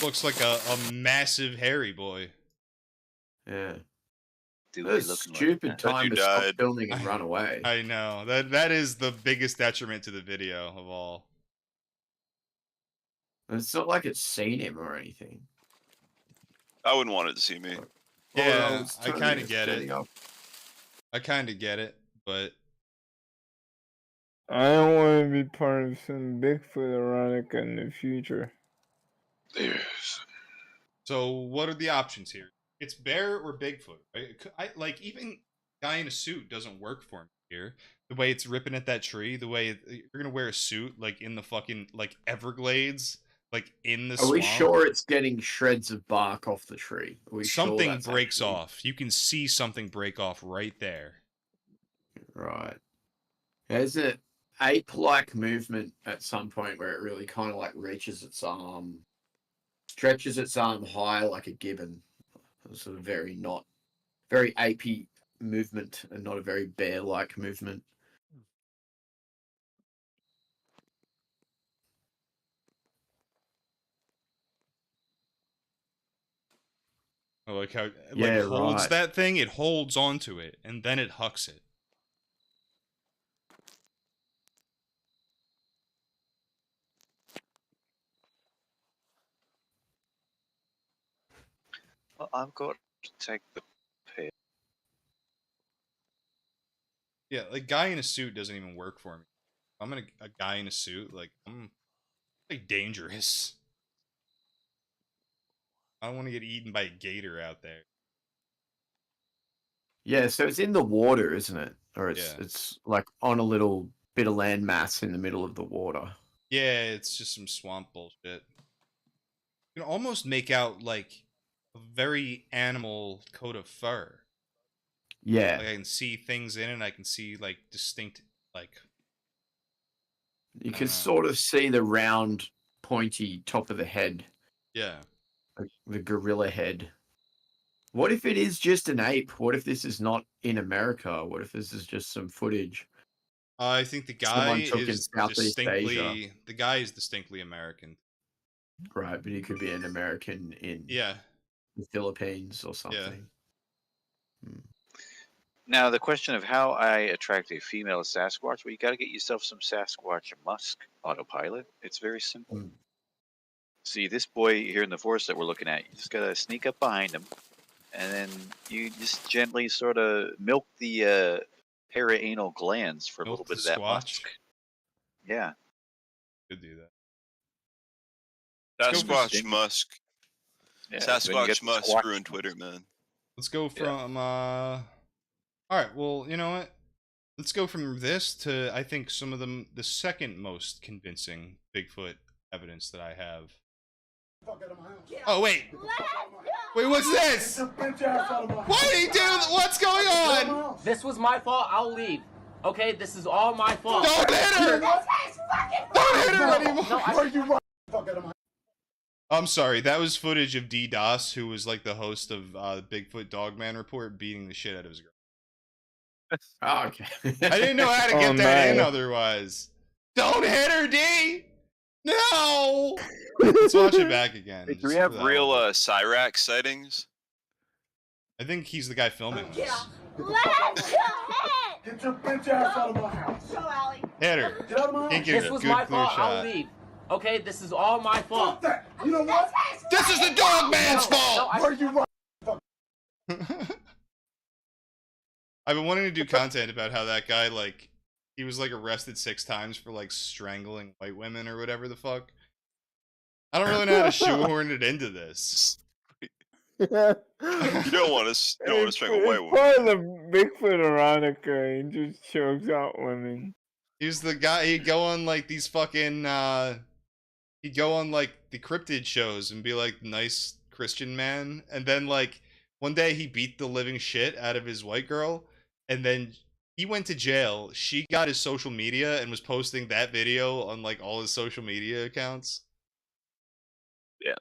Looks like a massive hairy boy. Yeah. Dude, That was stupid time to stop filming and run away. I know. That is the biggest detriment to the video of all. It's not like it's seen him or anything. I wouldn't want it to see me. Yeah, I kind of get it. I kind of get it, but I don't want to be part of some Bigfoot erotica in the future. Yes. So what are the options here? It's bear or Bigfoot. Right? Like even guy in a suit doesn't work for me here. The way it's ripping at that tree, the way you're gonna wear a suit like in the fucking like Everglades, like in the swamp. Are we sure it's getting shreds of bark off the tree? Something breaks off. You can see something break off right there. Right. There's an ape-like movement at some point where it really kind of like reaches its arm, stretches its arm high like a gibbon. Sort of very apey movement and not a very bear-like movement. I like how it holds that thing, it holds onto it, and then it hucks it. Well, I've got to take the pill. Yeah, like guy in a suit doesn't even work for me. I'm a guy in a suit, like I'm like dangerous. I don't want to get eaten by a gator out there. Yeah, so it's in the water, isn't it? Or it's like on a little bit of land mass in the middle of the water. Yeah, it's just some swamp bullshit. You can almost make out like a very animal coat of fur. Yeah. Like I can see things in it, and I can see like distinct like you can sort of see the round, pointy top of the head. Yeah. Like the gorilla head. What if it is just an ape? What if this is not in America? What if this is just some footage? I think the guy is distinctly American. Right, but he could be an American in the Philippines or something. Yeah. Now, the question of how I attract a female Sasquatch, well, you got to get yourself some Sasquatch Musk autopilot. It's very simple. See, this boy here in the forest that we're looking at, you just got to sneak up behind him, and then you just gently sort of milk the paraanal glands for a little bit of that musk. Yeah. Could do that. Sasquatch Musk. Yeah, Sasquatch Musk ruined Twitter, man. Let's go from alright, well, you know what? Let's go from this to, I think, some of the second most convincing Bigfoot evidence that I have. Oh, wait. Wait, what's this? What did he do? What's going on? This was my fault. I'll leave. Okay, this is all my fault. Don't hit her! Don't hit her anymore! No, I'm sorry, that was footage of D-DOS, who was like the host of Bigfoot Dogman Report, beating the shit out of his girl. Oh, okay. I didn't know how to get that in otherwise. Don't hit her, D! No! Let's watch it back again. Do we have real Cyrax sightings? I think he's the guy filming this. Get your bitch ass out of my house. Show Allie. Hit her. This was my fault. I'll leave. Okay, this is all my fault. That. You know what? This is the dog man's fault! Where you run? I've been wanting to do content about how that guy, like, he was, like, arrested 6 times for, like, strangling white women or whatever the fuck. I don't really know how to shoehorn it into this. You don't want to strangle white women. Part of the Bigfoot erotica, he just chokes out women. He's the guy, he'd go on, like, these fucking, he'd go on, like, the cryptid shows and be, like, nice Christian man. And then, like, one day he beat the living shit out of his white girl. And then he went to jail. She got his social media and was posting that video on, like, all his social media accounts. Yeah.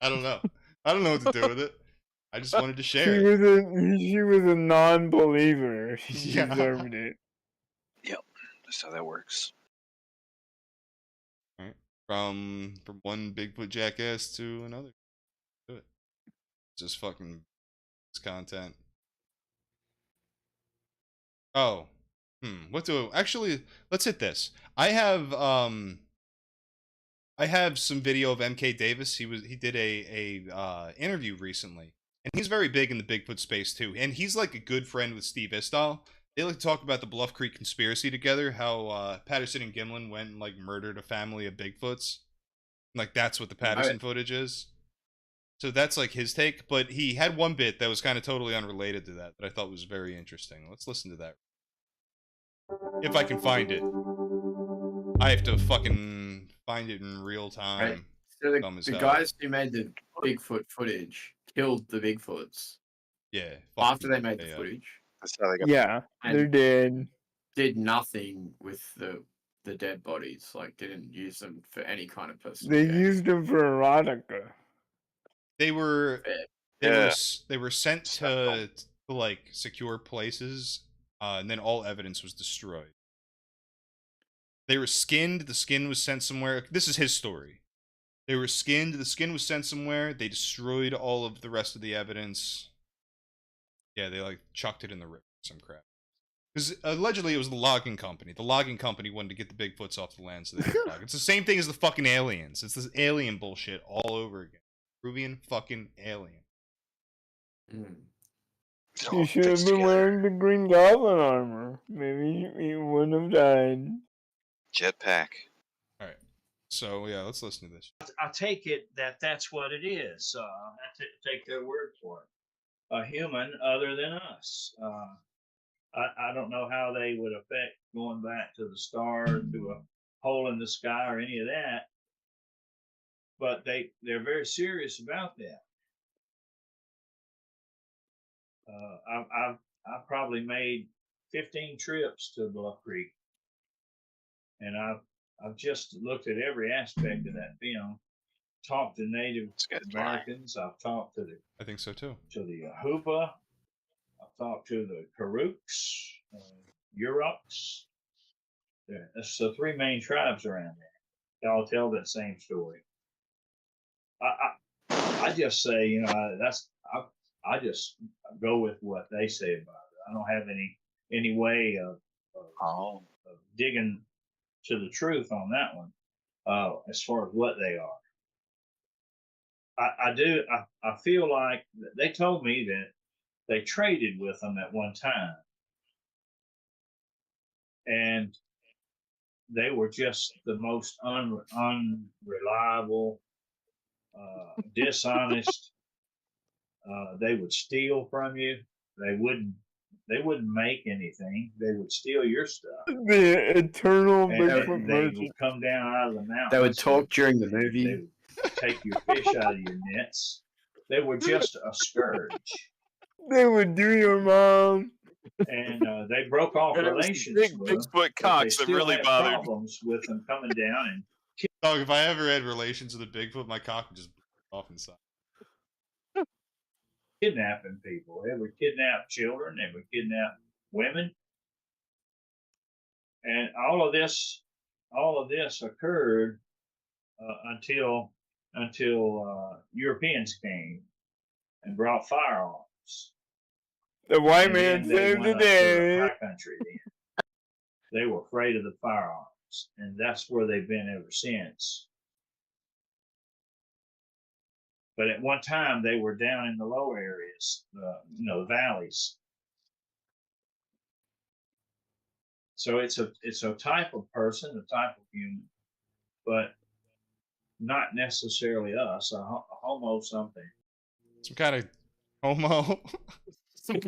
I don't know. I don't know what to do with it. I just wanted to share She was a non-believer. She deserved it. That's how that works. Right. From one Bigfoot jackass to another. Do it. Just fucking content. Oh. What do actually let's hit this. I have some video of MK Davis. He did a interview recently. And he's very big in the Bigfoot space too. And he's like a good friend with Steve Istal. They like to talk about the Bluff Creek conspiracy together, how Patterson and Gimlin went and like murdered a family of Bigfoots. Like that's what the Patterson footage is. So that's like his take, but he had one bit that was kind of totally unrelated to that I thought was very interesting. Let's listen to that. If I can find it. I have to fucking find it in real time. Right. So the guys who made the Bigfoot footage killed the Bigfoots. Yeah. After they made the footage. That's how they got. Yeah, they're dead. Did nothing with the dead bodies. Like didn't use them for any kind of personal They gain. used them for erotica. They were sent to like secure places, and then all evidence was destroyed. They were skinned. The skin was sent somewhere. This is his story. They were skinned. The skin was sent somewhere. They destroyed all of the rest of the evidence. Yeah, they like chucked it in the river. Some crap. Because allegedly it was the logging company. The logging company wanted to get the Bigfoots off the land so they could log. It's the same thing as the fucking aliens. It's this alien bullshit all over again. Peruvian fucking alien. You should have been wearing the Green Goblin armor. Maybe he wouldn't have died. Jetpack. All right. So yeah, let's listen to this. I take it that that's what it is. I take their word for it. A human other than us. I don't know how they would affect going back to the stars, to a hole in the sky, or any of that. But they're very serious about that. I've probably made 15 trips to Bluff Creek, and I've just looked at every aspect of that film. Talked to Native Americans. I've talked to I think so too. To the Hoopa. I've talked to the Karuks, Yuruks. That's the three main tribes around there. They all tell that same story. I just say, I just go with what they say about it. I don't have any way of digging to the truth on that one, as far as what they are. I feel like they told me that they traded with them at one time, and they were just the most unreliable, dishonest. They would steal from you. They wouldn't make anything. They would steal your stuff. The eternal Bigfoot virgin. They would come down out of the mountains. They would talk during the movie. They would take your fish out of your nets. They were just a scourge. They would do your mom. And they broke off relations. Big Bigfoot cocks that really bothered. Problems with them coming down and. Dog, if I ever had relations with a Bigfoot, my cock would just blow off inside. Kidnapping people. They would kidnap children. They would kidnap women. And all of this occurred until Europeans came and brought firearms. The white man saved the day. High country then. They were afraid of the firearms, and that's where they've been ever since. But at one time, they were down in the lower areas, the valleys. So it's a type of person, a type of human, but not necessarily us, a homo something. Some kind of homo. He's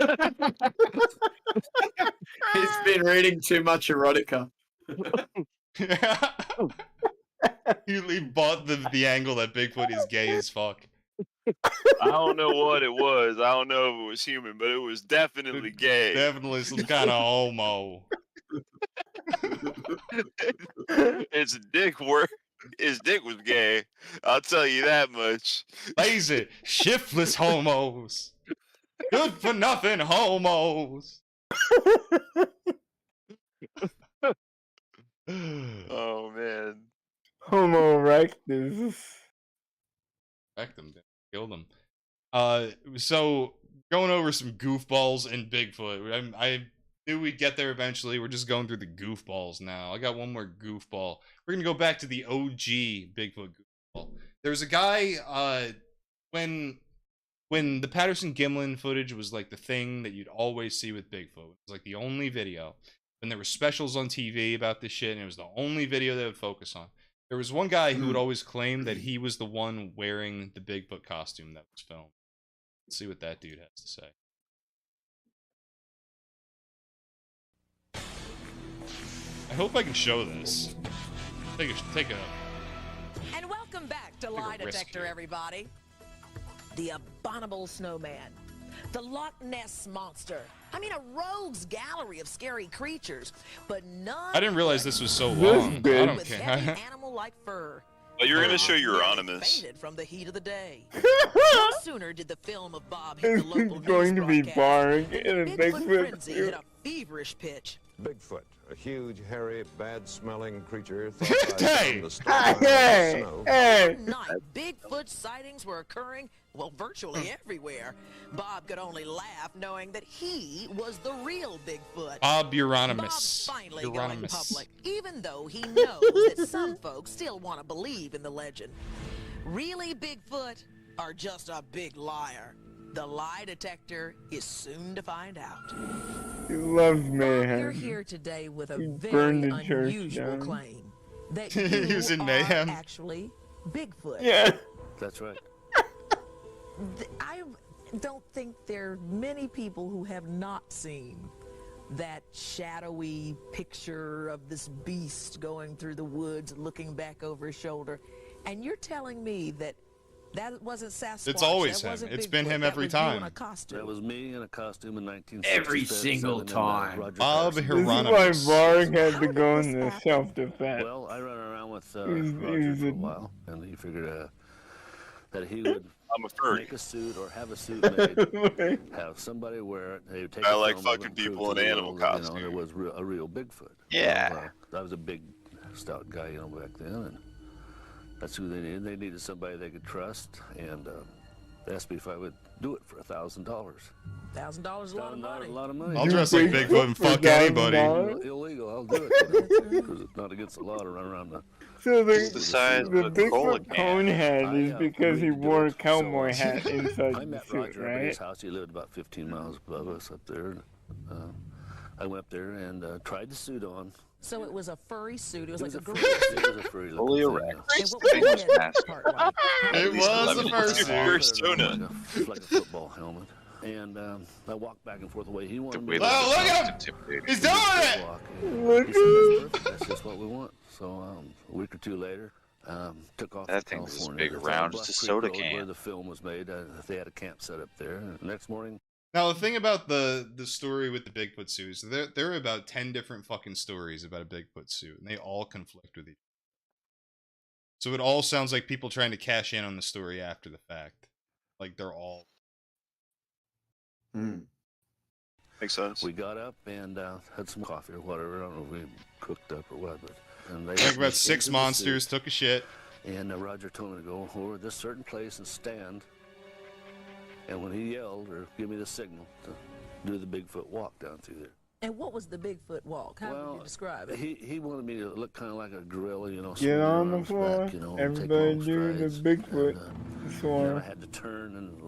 been reading too much erotica. He bought the angle that Bigfoot is gay as fuck. I don't know what it was. I don't know if it was human, but it was definitely gay. Definitely some kind of homo. His dick was gay. I'll tell you that much. Lazy, shiftless homos. Good for nothing homos. Oh man. Homo erectus. Wrecked him. Killed him. So going over some goofballs and Bigfoot. I knew we'd get there eventually. We're just going through the goofballs now. I got one more goofball. We're gonna go back to the OG Bigfoot goofball. There's a guy. When the Patterson-Gimlin footage was like the thing that you'd always see with Bigfoot. It was like the only video. And there were specials on TV about this shit, and it was the only video they would focus on. There was one guy who would always claim that he was the one wearing the Bigfoot costume that was filmed. Let's see what that dude has to say. I hope I can show this. Take a And welcome back to Lie Detector, everybody. The abominable snowman. The Loch Ness monster. I mean, a rogues gallery of scary creatures, but none. I didn't realize this was so long. I don't with care. heavy animal-like fur. Oh, you're gonna show Euronymous. Fainted from the heat of the day. No sooner did the film of Bob hit the local It's going to be Barg in a Bigfoot Bigfoot frenzy hit a feverish pitch. Bigfoot, a huge, hairy, bad-smelling creature. Hey! Hey! That night, Bigfoot sightings were occurring, well, virtually everywhere. Bob could only laugh knowing that he was the real Bigfoot. Bob Euronymous. Bob's finally going Euronymous. public, even though he knows that some folks still want to believe in the legend. Really Bigfoot or just a big liar? The lie detector is soon to find out. He loves mayhem. You're here today with a He very burned the church unusual down. claim that He was you in are mayhem. actually Bigfoot. Yeah. That's right. I don't think there are many people who have not seen that shadowy picture of this beast going through the woods, looking back over his shoulder. And you're telling me that that wasn't Sasquatch. It's always that him. wasn't It's Bigfoot, been him that every was you in time. a costume. That was me in a costume in 1967. Every single time. Bob This is Hieronymus. why Barg had to go into self-defense. Well, I ran around with He's Roger for a- a while, and he figured that he would I'm a furry. make a suit or have a suit made, have somebody wear it. They would take I a like film of fucking it, prove people to in the animal world that, costumes. there was a real Bigfoot. Yeah. Well, I was a big, stout guy, back then, and that's who they needed. They needed somebody they could trust, and they asked me if I would do it for $1,000. $1,000 is a lot of money. A lot of money. I'll dress like Bigfoot and fuck anybody. Illegal, I'll do it. Because it's not against the law to run around the... So the size the of a cola Bigfoot can. cone head is because he wore a cowboy So, hat inside I the met suit, Roger up at his right? house. He lived about 15 miles above us up there. I went up there and tried the suit on. So it was a furry suit. It was like a furry gorilla suit. suit. It was a furry Fully looking erect. thing. And what was the head part like? It was the first Your one. persona. Like a football helmet. And I walked back and forth the way he wanted me to. Oh, look at him! He's doing it! walk. Look He at said, "That's perfect. That's just what we want." So a week or two later, took off That to thing's as California. big It's on around Black as a Creek soda Road Where can. the film was made. They had a camp set up there. And the next morning, Now the thing about the story with the Bigfoot suit is there are about 10 different fucking stories about a Bigfoot suit, and they all conflict with each other. So it all sounds like people trying to cash in on the story after the fact. Like they're all. Makes sense. we got up and had some coffee or whatever. I don't know if we cooked up or what, but and they Like took me about 6 into the monsters suit, took a shit. and Roger told me to go over this certain place and stand. And when he yelled or give me the signal to do the Bigfoot walk down through there. And what was the Bigfoot walk? How would Well, you describe it? He wanted me to look kind of like a gorilla, Get swing your on the arms floor. back, and take Everybody long do the strides. Bigfoot And, then swarm. I had to turn and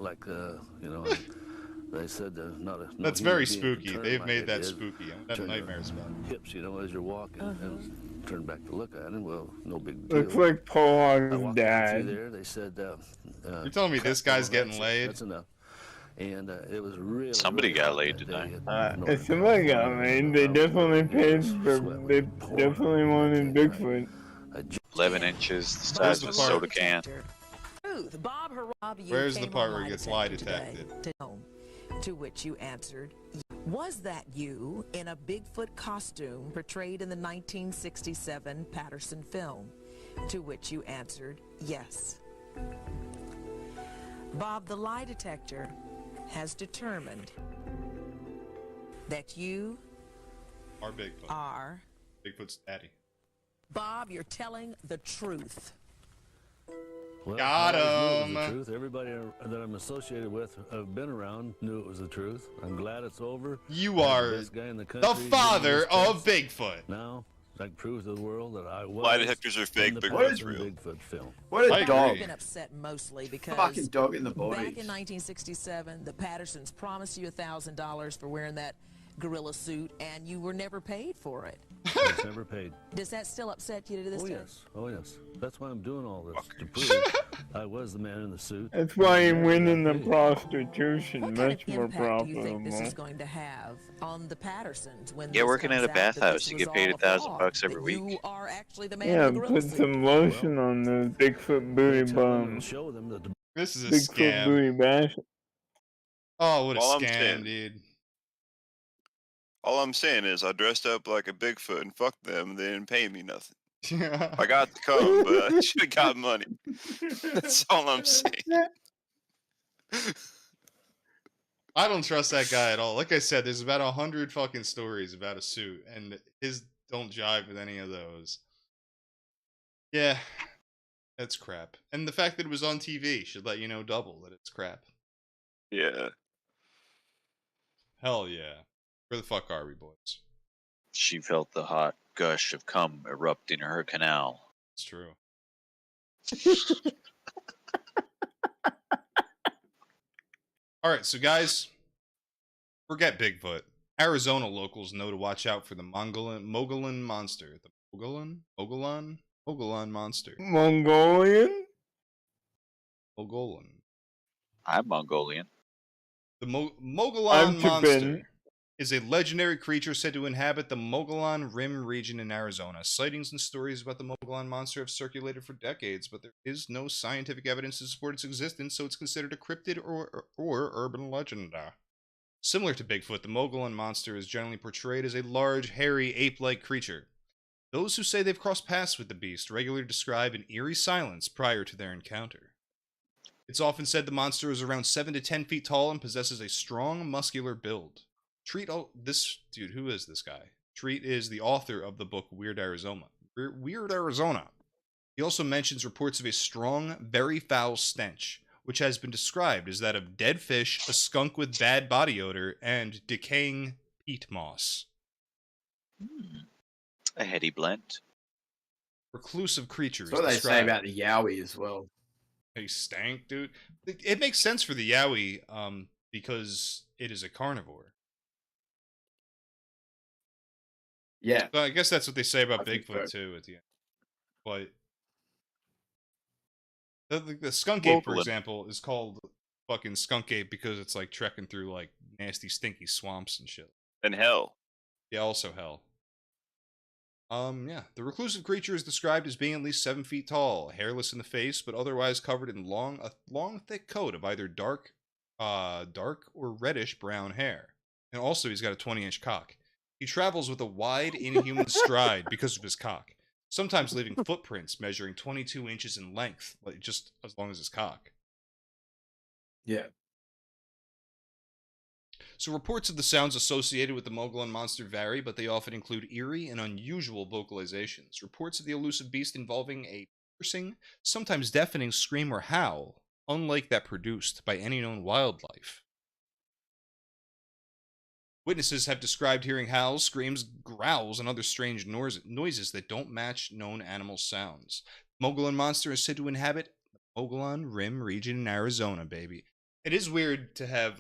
they said not a. no That's human very being can spooky. turn They've like made I that did. spooky. I have Turn your nightmares about it. hips, as you're walking, and turn back to look at him. Well, no big deal. Looks like Paul I Hogg's walked down through dad. there. They said, You're telling me this guy's getting laid? That's enough. And it was really. Somebody really got hot laid that tonight. day. If somebody got laid, they definitely paid for. They definitely wanted Bigfoot. 11 inches, the Where's size the of a part- soda can. Truth. Bob Harabi Where's the came part on where he gets Lie lie Detector detected? today, to which you answered, was that you in a Bigfoot costume portrayed in the 1967 Patterson film? To which you answered, yes. Bob, the lie detector has determined that you Our Bigfoot. are Bigfoot's daddy. Bob, you're telling the truth. Well, Got I always knew it was him. the truth. Everybody that I'm associated with, have been around, knew it was the truth. I'm glad it's over. You I'm are the best guy in the the country. father of Bigfoot. Now, I can prove to the world that I was. Lie detectors are fake, in the Bigfoot's Patterson real. Bigfoot film. What I a dog. I've been upset mostly because Fucking dog in the back body. in 1967, the Pattersons promised you $1,000 for wearing that gorilla suit, and you were never paid for it. I was never paid. Does that still upset you to this Oh day? yes, oh yes. That's why I'm doing all this, to prove I was the man in the suit. That's why he And I went never in the got paid. prostitution, What kind much of more impact do you think this is profitable. going to have on the Pattersons when Yeah, this working comes at a out that bathhouse, this you was get paid all a $1,000 fraud, every that week. You are actually the man Yeah, in the gorilla put suit. some lotion on those Bigfoot booty Tell them and bums. show them that the This is a Bigfoot scam. booty bash. Oh, what a All I'm scam, saying- dude. All I'm saying is I dressed up like a Bigfoot and fucked them, and they didn't pay me nothing. I got to come, but I should have got money. That's all I'm saying. I don't trust that guy at all. Like I said, there's about 100 fucking stories about a suit, and his don't jive with any of those. Yeah, that's crap. And the fact that it was on TV should let you know double that it's crap. Yeah. Hell yeah. Where the fuck are we, boys? She felt the hot gush of cum erupt in her canal. It's true. Alright, so guys, forget Bigfoot. Arizona locals know to watch out for the Mogollon monster. The Mogollon monster. Mongolian? Mogollon. I'm Mongolian. The Mogollon I'm monster Tibetan. is a legendary creature said to inhabit the Mogollon Rim region in Arizona. Sightings and stories about the Mogollon monster have circulated for decades, but there is no scientific evidence to support its existence, so it's considered a cryptid or urban legend. Similar to Bigfoot, the Mogollon monster is generally portrayed as a large, hairy, ape-like creature. Those who say they've crossed paths with the beast regularly describe an eerie silence prior to their encounter. It's often said the monster is around 7 to 10 feet tall and possesses a strong, muscular build. This dude, who is this guy? Treat is the author of the book Weird Arizona. Weird Arizona. He also mentions reports of a strong, very foul stench, which has been described as that of dead fish, a skunk with bad body odor, and decaying peat moss. A heady blend. Reclusive creatures. That's what they say described- about the Yowie as well. They stank, dude. It makes sense for the Yowie, because it is a carnivore. Yeah. So I guess that's what they say about I think Bigfoot so. too at the end. But the skunk ape, for Mogollon. example, is called fucking skunk ape because it's like trekking through like nasty, stinky swamps and shit. And hell. Yeah, also hell. Yeah. The reclusive creature is described as being at least 7 feet tall, hairless in the face, but otherwise covered in a long, thick coat of either dark or reddish brown hair. And also, he's got a 20-inch cock. He travels with a wide, inhuman stride because of his cock, sometimes leaving footprints measuring 22 inches in length, like just as long as his cock. Yeah. So reports of the sounds associated with the Mogollon monster vary, but they often include eerie and unusual vocalizations. Reports of the elusive beast involving a piercing, sometimes deafening scream or howl, unlike that produced by any known wildlife. Witnesses have described hearing howls, screams, growls, and other strange noises that don't match known animal sounds. Mogollon monster is said to inhabit the Mogollon Rim region in Arizona, baby. It is weird to have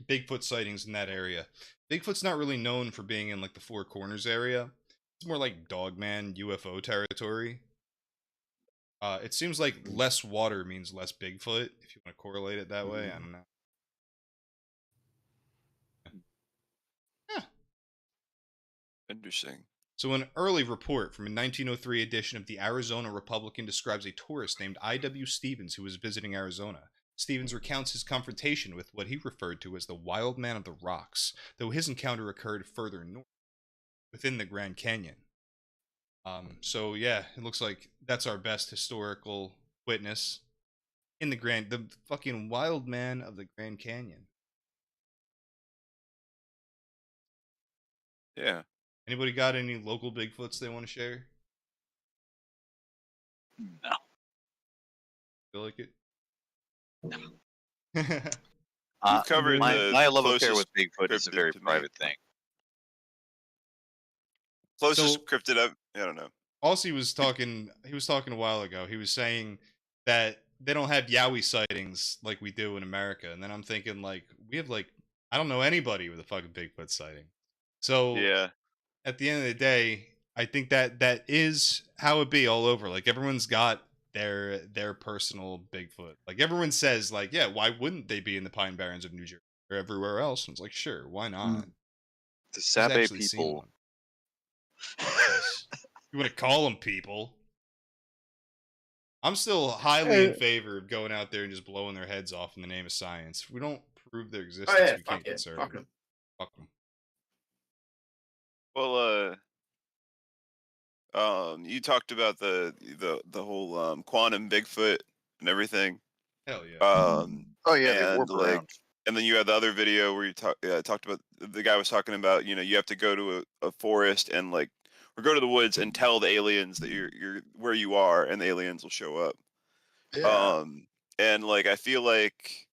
Bigfoot sightings in that area. Bigfoot's not really known for being in like the Four Corners area. It's more like Dogman UFO territory. It seems like less water means less Bigfoot, if you want to correlate it that way. I don't know. Interesting. So an early report from a 1903 edition of the Arizona Republican describes a tourist named I.W. Stevens who was visiting Arizona. Stevens recounts his confrontation with what he referred to as the Wild Man of the Rocks, though his encounter occurred further north, within the Grand Canyon. So yeah, it looks like that's our best historical witness in the fucking Wild Man of the Grand Canyon. Yeah. Anybody got any local Bigfoots they want to share? No. Feel like it? You've covered my love affair closest with Bigfoot is a very cryptid to me. private thing. Closest cryptid I don't know. Also, he was talking a while ago. He was saying that they don't have Yowie sightings like we do in America. And then I'm thinking, like, we have, like, I don't know anybody with a fucking Bigfoot sighting. So Yeah. at the end of the day, I think that is how it be all over. Like, everyone's got their personal Bigfoot. Like, everyone says, like, yeah, why wouldn't they be in the Pine Barrens of New Jersey or everywhere else? And it's like, sure, why not? The Who's Sabe actually seen people. one? Yes. You want to call them people? I'm still highly in favor of going out there and just blowing their heads off in the name of science. If we don't prove their existence, we can't conserve fuck them. 'em. Fuck them. Well, you talked about the whole quantum Bigfoot and everything. Hell yeah. Oh yeah, they and warp like, around. and then you had the other video where you talked about the guy was talking about, you know, you have to go to a forest and like, or go to the woods and tell the aliens that you're where you are, and the aliens will show up. Yeah. And like, I feel like,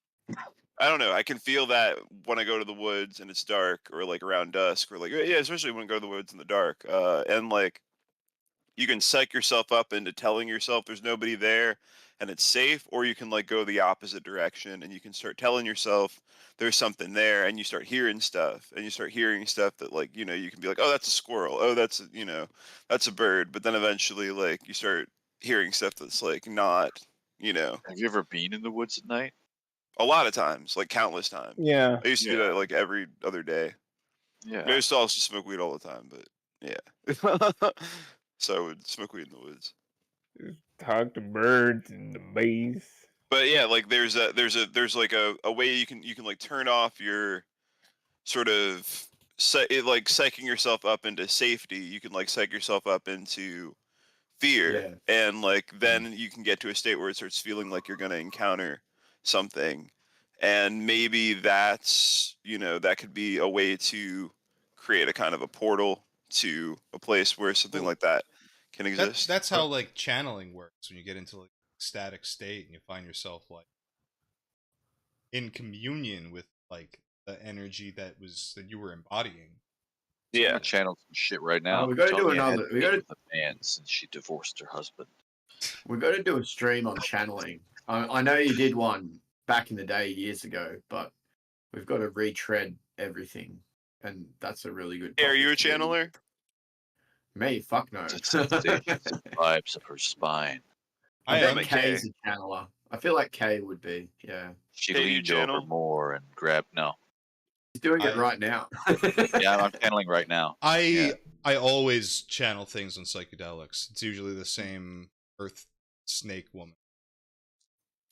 I don't know, I can feel that when I go to the woods and it's dark, or like around dusk, or like, yeah, especially when I go to the woods in the dark. And like, you can psych yourself up into telling yourself there's nobody there and it's safe, or you can like go the opposite direction and you can start telling yourself there's something there, and you start hearing stuff, and you start hearing stuff that, like, you know, you can be like, oh, that's a squirrel, oh, that's you know, that's a bird, but then eventually like you start hearing stuff that's like not, you know. Have you ever been in the woods at night? A lot of times, like countless times. Yeah. I used to do that like every other day. Yeah. I used to also smoke weed all the time, but yeah. So I would smoke weed in the woods. Talk to birds and the bees. But yeah, like there's like a way you can like turn off your sort of like psyching yourself up into safety. You can like psych yourself up into fear, and like then you can get to a state where it starts feeling like you're gonna encounter something, and maybe that's, you know, that could be a way to create a kind of a portal to a place where something like that can exist. That's how like channeling works when you get into like static state and you find yourself like in communion with like the energy that you were embodying. I'm gonna channel some shit right now. we gotta do Tony another. had We gotta. with a man since she divorced her husband. We got to do a stream on channeling. I know you did one back in the day years ago, but we've got to retread everything, and that's a really good. Hey, are you a topic to do. channeler? Me? Fuck no. The sensations and vibes of her spine. I am bet a Kay's K. a channeler. I feel like Kay would be. Yeah. She Hey, do you leaned channel? over more and grabbed. No. He's doing it right now. Yeah, I'm channeling right now. I always channel things on psychedelics. It's usually the same earth snake woman.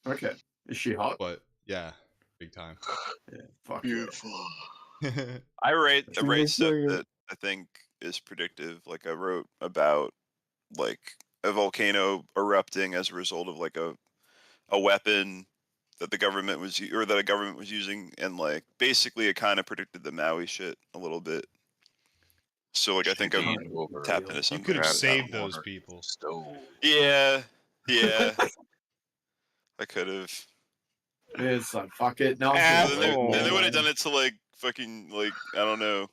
Okay. Is she hot? But yeah, big time. Yeah. Fuck beautiful. I write looks stuff like a- that I think is predictive. Like I wrote about like a volcano erupting as a result of like a weapon that the government was or that a government was using, and like basically it kind of predicted the Maui shit a little bit. So like I think I'm leaned over tapped into You something. could have Grab saved that those water. people. Stove. Yeah, yeah. I could have. It's like fuck it. No, Then they, Asshole. then they would have done it to like fucking like I don't know,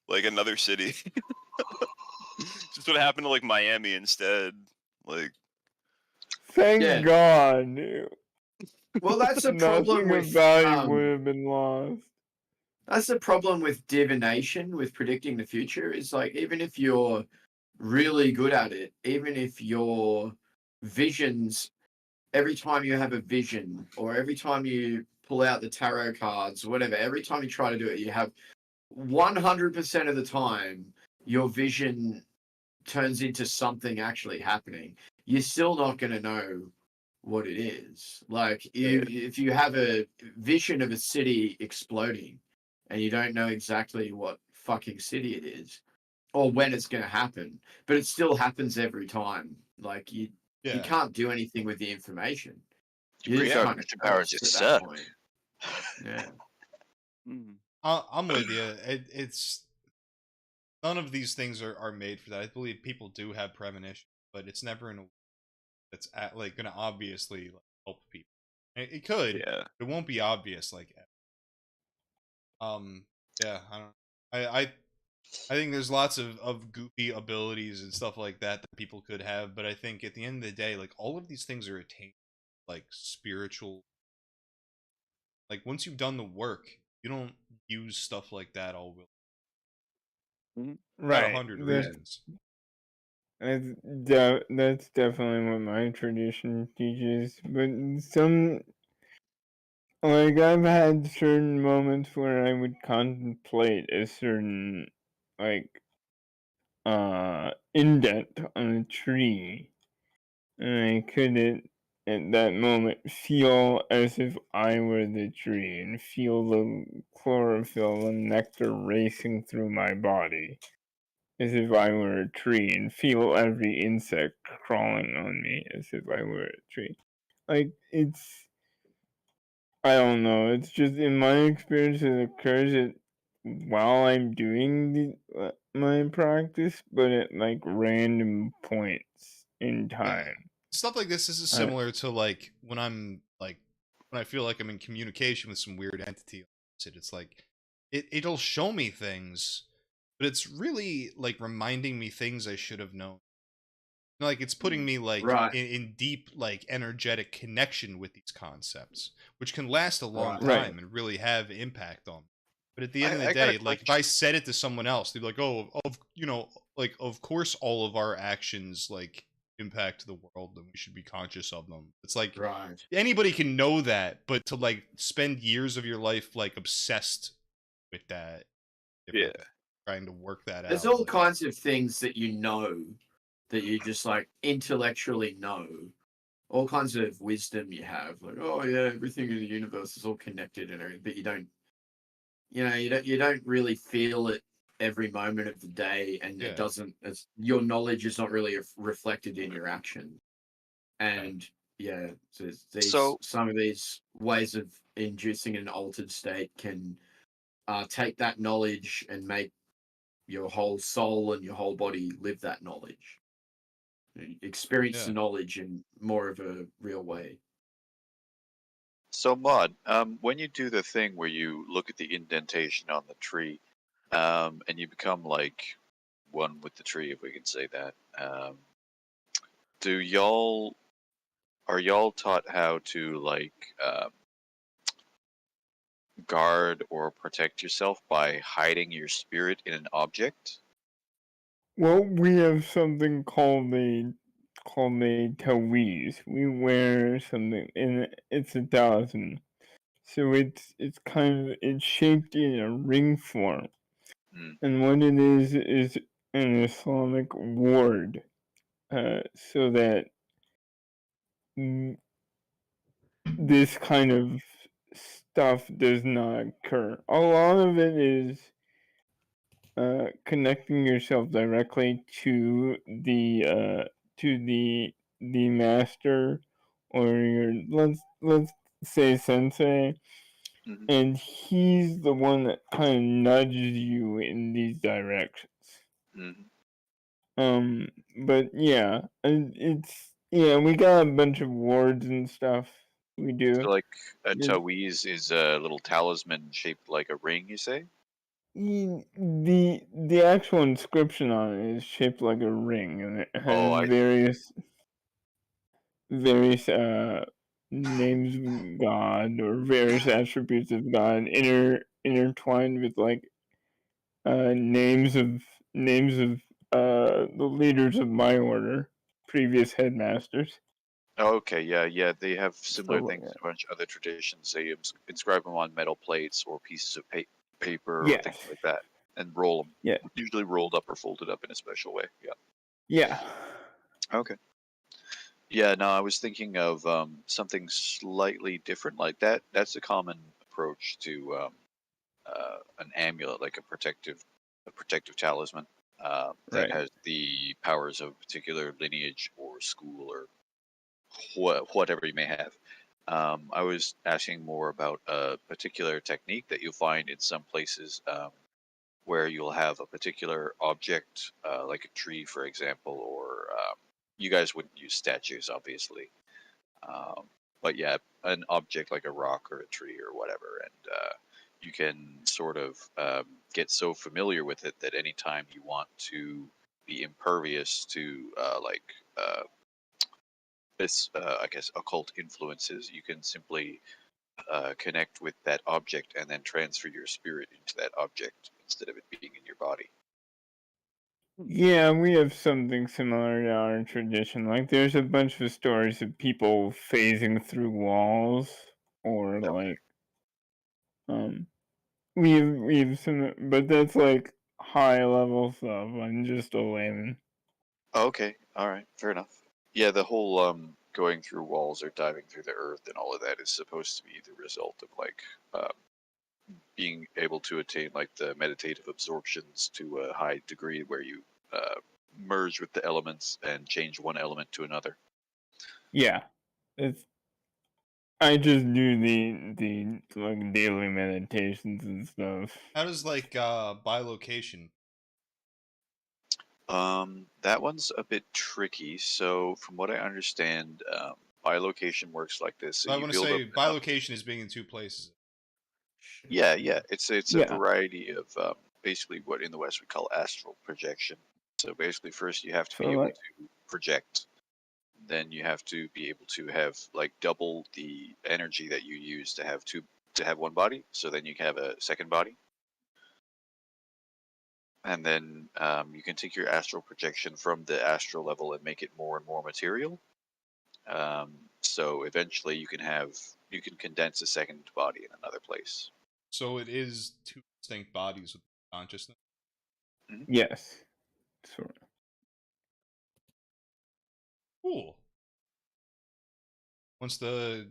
like another city. Just what happened to like Miami instead. Like Thank Yeah. God. Well, that's the problem Nothing of with value would have been lost. that's the problem with divination, with predicting the future. Is like, even if you're really good at it, even if your visions, every time you have a vision, or every time you pull out the tarot cards, or whatever, every time you try to do it, you have 100% of the time your vision turns into something actually happening. You're still not going to know what it is. Like, if you have a vision of a city exploding and you don't know exactly what fucking city it is or when it's going to happen, but it still happens every time. Like, you can't do anything with the information. You bring just out kind of your powers, you cursed at suck. that point. Yeah. I'm with you. It's none of these things are made for that. I believe people do have premonition, but it's never in a that's like gonna obviously like, help people. It could. Yeah. It won't be obvious like. Yeah. I don't. I think there's lots of goofy abilities and stuff like that that people could have, but I think at the end of the day, like all of these things are attained, like spiritual. Like once you've done the work, you don't use stuff like that all will. About Right. 100 reasons. That's definitely what my tradition teaches. But some, like, I've had certain moments where I would contemplate a certain, like, indent on a tree, and I could at that moment feel as if I were the tree and feel the chlorophyll and nectar racing through my body as if I were a tree, and feel every insect crawling on me as if I were a tree. Like, I don't know, it's just in my experience it occurs while I'm doing my practice, but at like random points in time. Stuff like this is similar to like when I feel like I'm in communication with some weird entity. It's like it'll show me things, but it's really like reminding me things I should have known. Like it's putting me like in deep like energetic connection with these concepts, which can last a long time and really have impact on me. But at the end of the day, like if I said it to someone else, they'd be like, "Oh, like of course all of our actions like impact the world, and we should be conscious of them." It's like anybody can know that, but to like spend years of your life like obsessed with that, trying to work that out. There's all kinds of things that you know, that you just like intellectually know. All kinds of wisdom you have, like, oh yeah, everything in the universe is all connected and everything, but you don't. You don't really feel it every moment of the day, and it doesn't. Your knowledge is not really reflected in your action. And so some of these ways of inducing an altered state can take that knowledge and make your whole soul and your whole body live that knowledge, experience the knowledge in more of a real way. So, Maud, when you do the thing where you look at the indentation on the tree, and you become like one with the tree, if we can say that, are y'all taught how to like guard or protect yourself by hiding your spirit in an object? Well, we have something called a tawiz. We wear something, and it's a talisman. So it's shaped in a ring form, and what it is an Islamic ward, so that this kind of stuff does not occur. A lot of it is connecting yourself directly to the master, or your let's say sensei, and he's the one that kind of nudges you in these directions. But yeah, we got a bunch of wards and stuff. We do. So like a tawiz is a little talisman shaped like a ring, you say? The actual inscription on it is shaped like a ring, and it has various names of God, or various attributes of God intertwined with like names of the leaders of my order, previous headmasters. Oh, okay, yeah, they have similar things in a bunch of other traditions. They inscribe them on metal plates or pieces of paper or things like that, and roll them. Yeah. Usually rolled up or folded up in a special way. Yeah. Yeah. Okay. Yeah, no, I was thinking of something slightly different like that. That's a common approach to an amulet, like a protective talisman that has the powers of a particular lineage or school or whatever you may have. I was asking more about a particular technique that you'll find in some places where you'll have a particular object, like a tree, for example, or you guys wouldn't use statues, obviously. But yeah, an object like a rock or a tree or whatever, and you can sort of get so familiar with it that anytime you want to be impervious to this, I guess, occult influences, you can simply connect with that object and then transfer your spirit into that object instead of it being in your body. Yeah, we have something similar to our tradition. Like, there's a bunch of stories of people phasing through walls, or like, we've some, but that's like high level stuff. I'm just a layman. Okay, all right, fair enough. Yeah, the whole going through walls or diving through the earth and all of that is supposed to be the result of like being able to attain like the meditative absorptions to a high degree where you merge with the elements and change one element to another. Yeah, it's. I just do the like daily meditations and stuff. How does like bilocation? That one's a bit tricky. So from what I understand, bilocation works like this. So I you want to build say up bilocation is being in two places. Yeah, it's Yeah. a variety of basically what in the West we call astral projection. So basically, first you have to be So able like, to project. Then you have to be able to have like double the energy that you use to have one body. So then you can have a second body. And then you can take your astral projection from the astral level and make it more and more material. So eventually you can condense a second body in another place. So it is two distinct bodies with consciousness. yes, sort of. Cool. Once the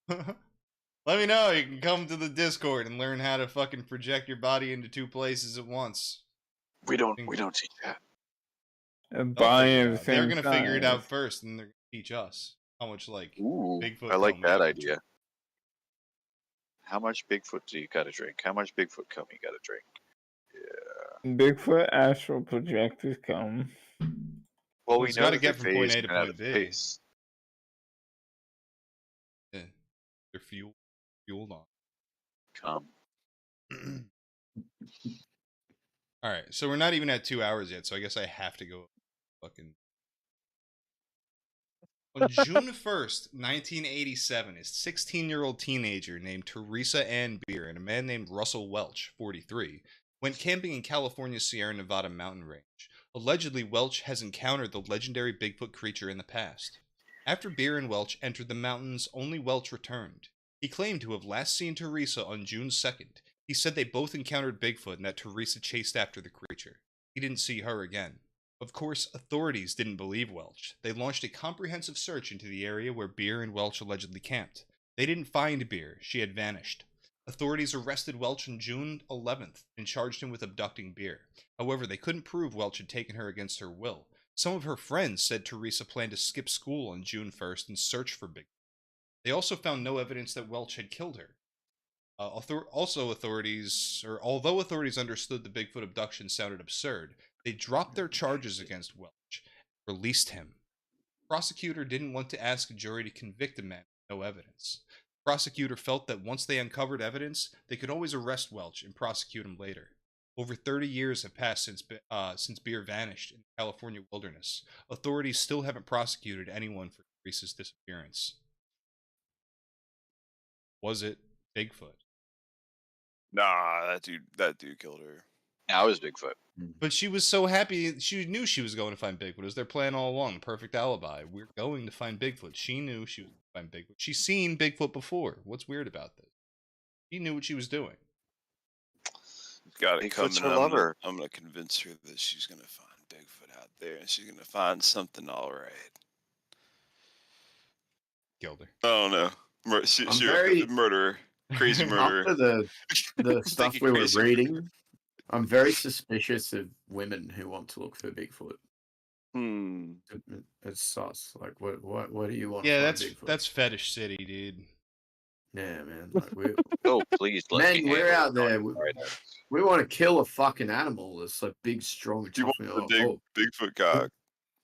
let me know. You can come to the Discord and learn how to fucking project your body into two places at once. We don't teach that. A body of the same They're gonna figure it out size. first, and they're gonna teach us how much like Ooh, Bigfoot. I like cum that you idea. How much Bigfoot do you gotta drink? How much Bigfoot cum you gotta drink? Yeah. Bigfoot astral projectors come. Well, Well, we it's know gotta that get they're from point phased A to in and out point of B. space. Yeah. They're fueled on. Cum. All right, so we're not even at 2 hours yet, so I guess I have to go fucking. On June 1st, 1987, a 16-year-old teenager named Teresa Ann Beer and a man named Russell Welch, 43, went camping in California's Sierra Nevada mountain range. Allegedly, Welch has encountered the legendary Bigfoot creature in the past. After Beer and Welch entered the mountains, only Welch returned. He claimed to have last seen Teresa on June 2nd. He said they both encountered Bigfoot and that Teresa chased after the creature. He didn't see her again. Of course, authorities didn't believe Welch. They launched a comprehensive search into the area where Beer and Welch allegedly camped. They didn't find Beer. She had vanished. Authorities arrested Welch on June 11th and charged him with abducting Beer. However, they couldn't prove Welch had taken her against her will. Some of her friends said Teresa planned to skip school on June 1st and search for Bigfoot. They also found no evidence that Welch had killed her. Although authorities understood the Bigfoot abduction sounded absurd, they dropped their charges against Welch, released him. The prosecutor didn't want to ask a jury to convict a man with no evidence. The prosecutor felt that once they uncovered evidence, they could always arrest Welch and prosecute him later. Over 30 years have passed since Beer vanished in the California wilderness. Authorities still haven't prosecuted anyone for Teresa's disappearance. Was it Bigfoot? Nah, that dude killed her. Now it was Bigfoot. But she was so happy. She knew she was going to find Bigfoot. It was their plan all along. The perfect alibi. We're going to find Bigfoot. She knew she was going to find Bigfoot. She's seen Bigfoot before. What's weird about this? She knew what she was doing. Got it Bigfoot's coming. her lover. I'm gonna convince her that she's gonna find Bigfoot out there, and she's gonna find something all right. Killed her. I don't know. She's a murderer. Crazy murderer. After the stuff we were reading, I'm very suspicious of women who want to look for Bigfoot. It's sus. Like, what do you want? Yeah, to find that's Fetish City, dude. Yeah, man. Like, oh, please, man, we're out there. We want to kill a fucking animal that's like big, strong, You tough. want the big Bigfoot cock?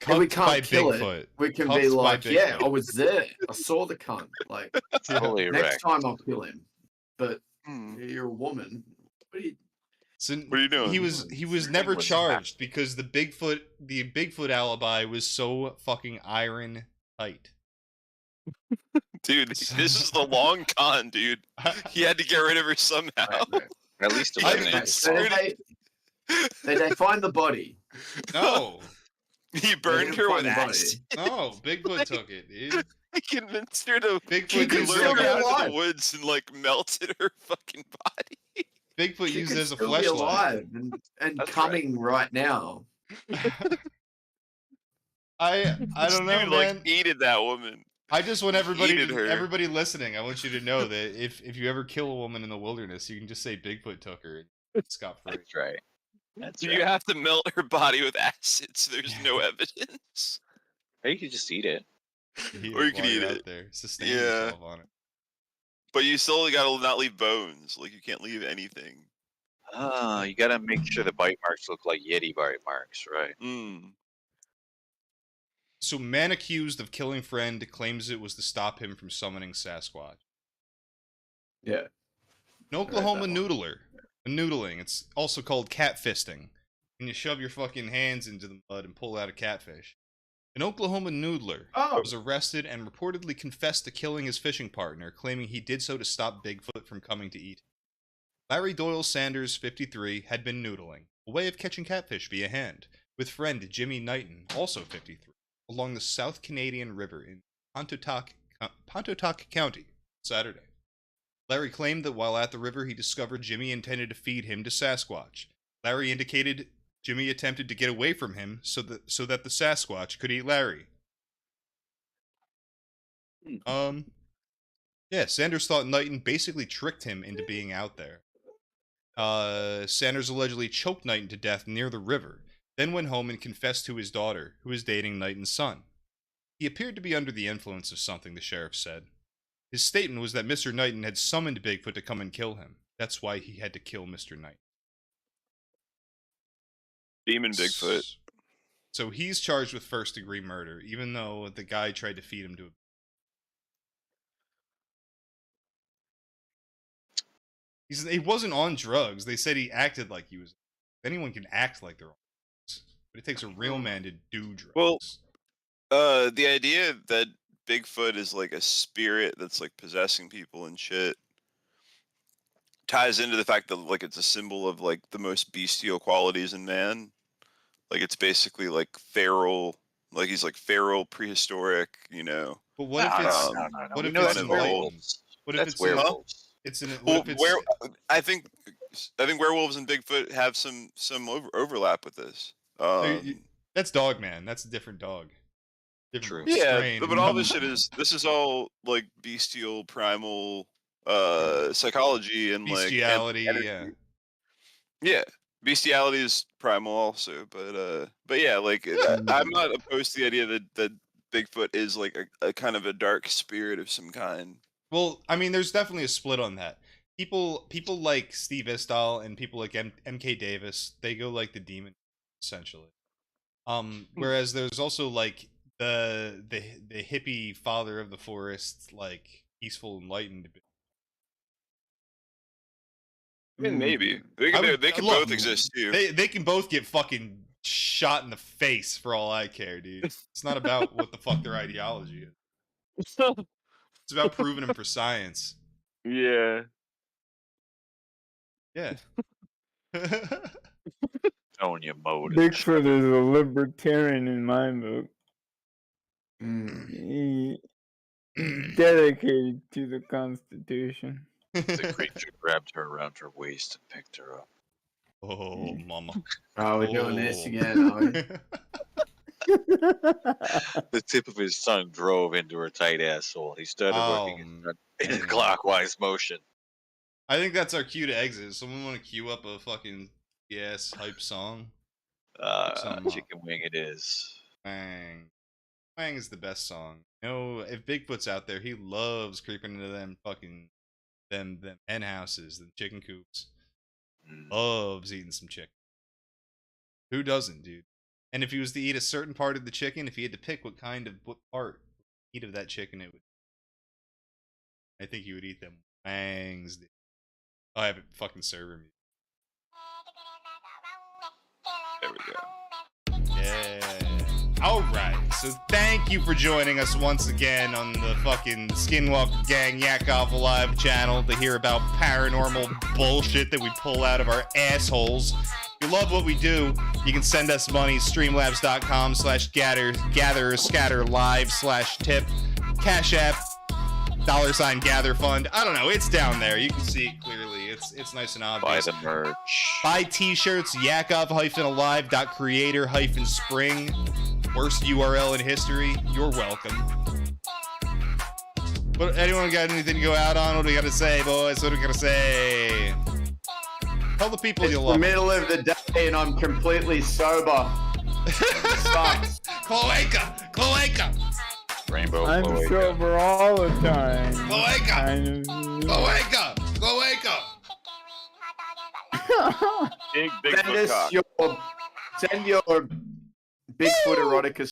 If we Cucked can't by kill Bigfoot. it, we can Cucked be by like, yeah, Bigfoot. I was there. I saw the cunt. Like, Fully next erect. time I'll kill him. But you're a woman. What are you? So What are you doing? He was never charged because the Bigfoot alibi was so fucking iron tight. Dude, this is the long con, dude. He had to get rid of her somehow. At least Did they find the body? No. He burned her with the body. acid. No, Bigfoot took it, dude. He convinced her to Bigfoot he used lured it her as out a- of the woods and like melted her fucking body. Bigfoot She used could it as a still be fleshlight. alive and coming right now. I This don't know, dude, man. like hated that woman. I just want He everybody hated her. everybody listening. I want you to know that if you ever kill a woman in the wilderness, you can just say Bigfoot took her. Scot free. That's right. That's You right. have to melt her body with acid, so there's no evidence. Or you could just eat it. Or you could while eat you're it. out there. Sustain Yeah. yourself on it. But you still gotta not leave bones. Like you can't leave anything. Ah, you gotta make sure the bite marks look like Yeti bite marks, right? So, man accused of killing friend claims it was to stop him from summoning Sasquatch. Yeah. An Oklahoma noodling. It's also called catfisting. And you shove your fucking hands into the mud and pull out a catfish. An Oklahoma noodler was arrested and reportedly confessed to killing his fishing partner, claiming he did so to stop Bigfoot from coming to eat. Larry Doyle Sanders, 53, had been noodling, a way of catching catfish via hand, with friend Jimmy Knighton, also 53, along the South Canadian River in Pontotoc County, Saturday. Larry claimed that while at the river he discovered Jimmy intended to feed him to Sasquatch. Larry indicated Jimmy attempted to get away from him so that the Sasquatch could eat Larry. Yeah, Sanders thought Knighton basically tricked him into being out there. Sanders allegedly choked Knighton to death near the river, then went home and confessed to his daughter, who was dating Knighton's son. He appeared to be under the influence of something, the sheriff said. His statement was that Mr. Knighton had summoned Bigfoot to come and kill him. That's why he had to kill Mr. Knighton. Demon Bigfoot. So he's charged with first-degree murder, even though the guy tried to feed him to a... He wasn't on drugs. They said he acted like he was. Anyone can act like they're on drugs, but it takes a real man to do drugs. Well, the idea that Bigfoot is like a spirit that's like possessing people and shit ties into the fact that like it's a symbol of like the most bestial qualities in man. Like it's basically like feral, like he's like feral, prehistoric, you know. But what if it's No. what if No, it's that's an werewolves. what if That's it's werewolves. It's an Well, what if it's, I think werewolves and Bigfoot have some overlap with this. That's Dogman. That's a different dog. Different Yeah, strain. but all this shit is all like bestial, primal psychology and bestiality. like yeah, bestiality is primal also. But yeah, like I'm not opposed to the idea that Bigfoot is like a kind of a dark spirit of some kind. Well, I mean, there's definitely a split on that. People like Steve Isdall and people like MK Davis, they go like the demon, essentially. Whereas there's also like the hippie father of the forest, like peaceful, enlightened. I mean, maybe they can both exist too. They can both get fucking shot in the face for all I care, dude. It's not about what the fuck their ideology is. It's about proving them for science. Yeah. Yeah. Knowing your motive. Bigfoot is a libertarian in my book. He's dedicated to the Constitution. The creature grabbed her around her waist and picked her up. Oh, mama. Oh, we're doing this again, are we? The tip of his tongue drove into her tight asshole. He started working in a clockwise motion. I think that's our cue to exit. Someone want to cue up a fucking hype song? Chicken Wing it is. Bang. Bang is the best song. You know, if Bigfoot's out there, he loves creeping into them fucking them hen houses, the chicken coops. Loves eating some chicken. Who doesn't, dude? And if he was to eat a certain part of the chicken, if he had to pick what part eat of that chicken it would, I think he would eat them wangs. Oh, I have it fucking server me. There we go. Yeah. Alright, so thank you for joining us once again on the fucking Skinwalker Gang Yakov Alive channel to hear about paranormal bullshit that we pull out of our assholes. If you love what we do, you can send us money, streamlabs.com/gather/scatter/live/tip, CashApp, $GatherFund. I don't know, it's down there. You can see it clearly. It's nice and obvious. Buy the merch. Buy t-shirts, Yakov-alive.creator-spring. Worst URL in history. You're welcome. But anyone got anything to go out on? What do we got to say, boys? What do we got to say? Tell the people you love. It's the middle of the day and I'm completely sober. Sucks. Cloaca! Rainbow I'm Cloaca. sober all the time. Cloaca! Big Bigfoot cock. Send your Bigfoot erotica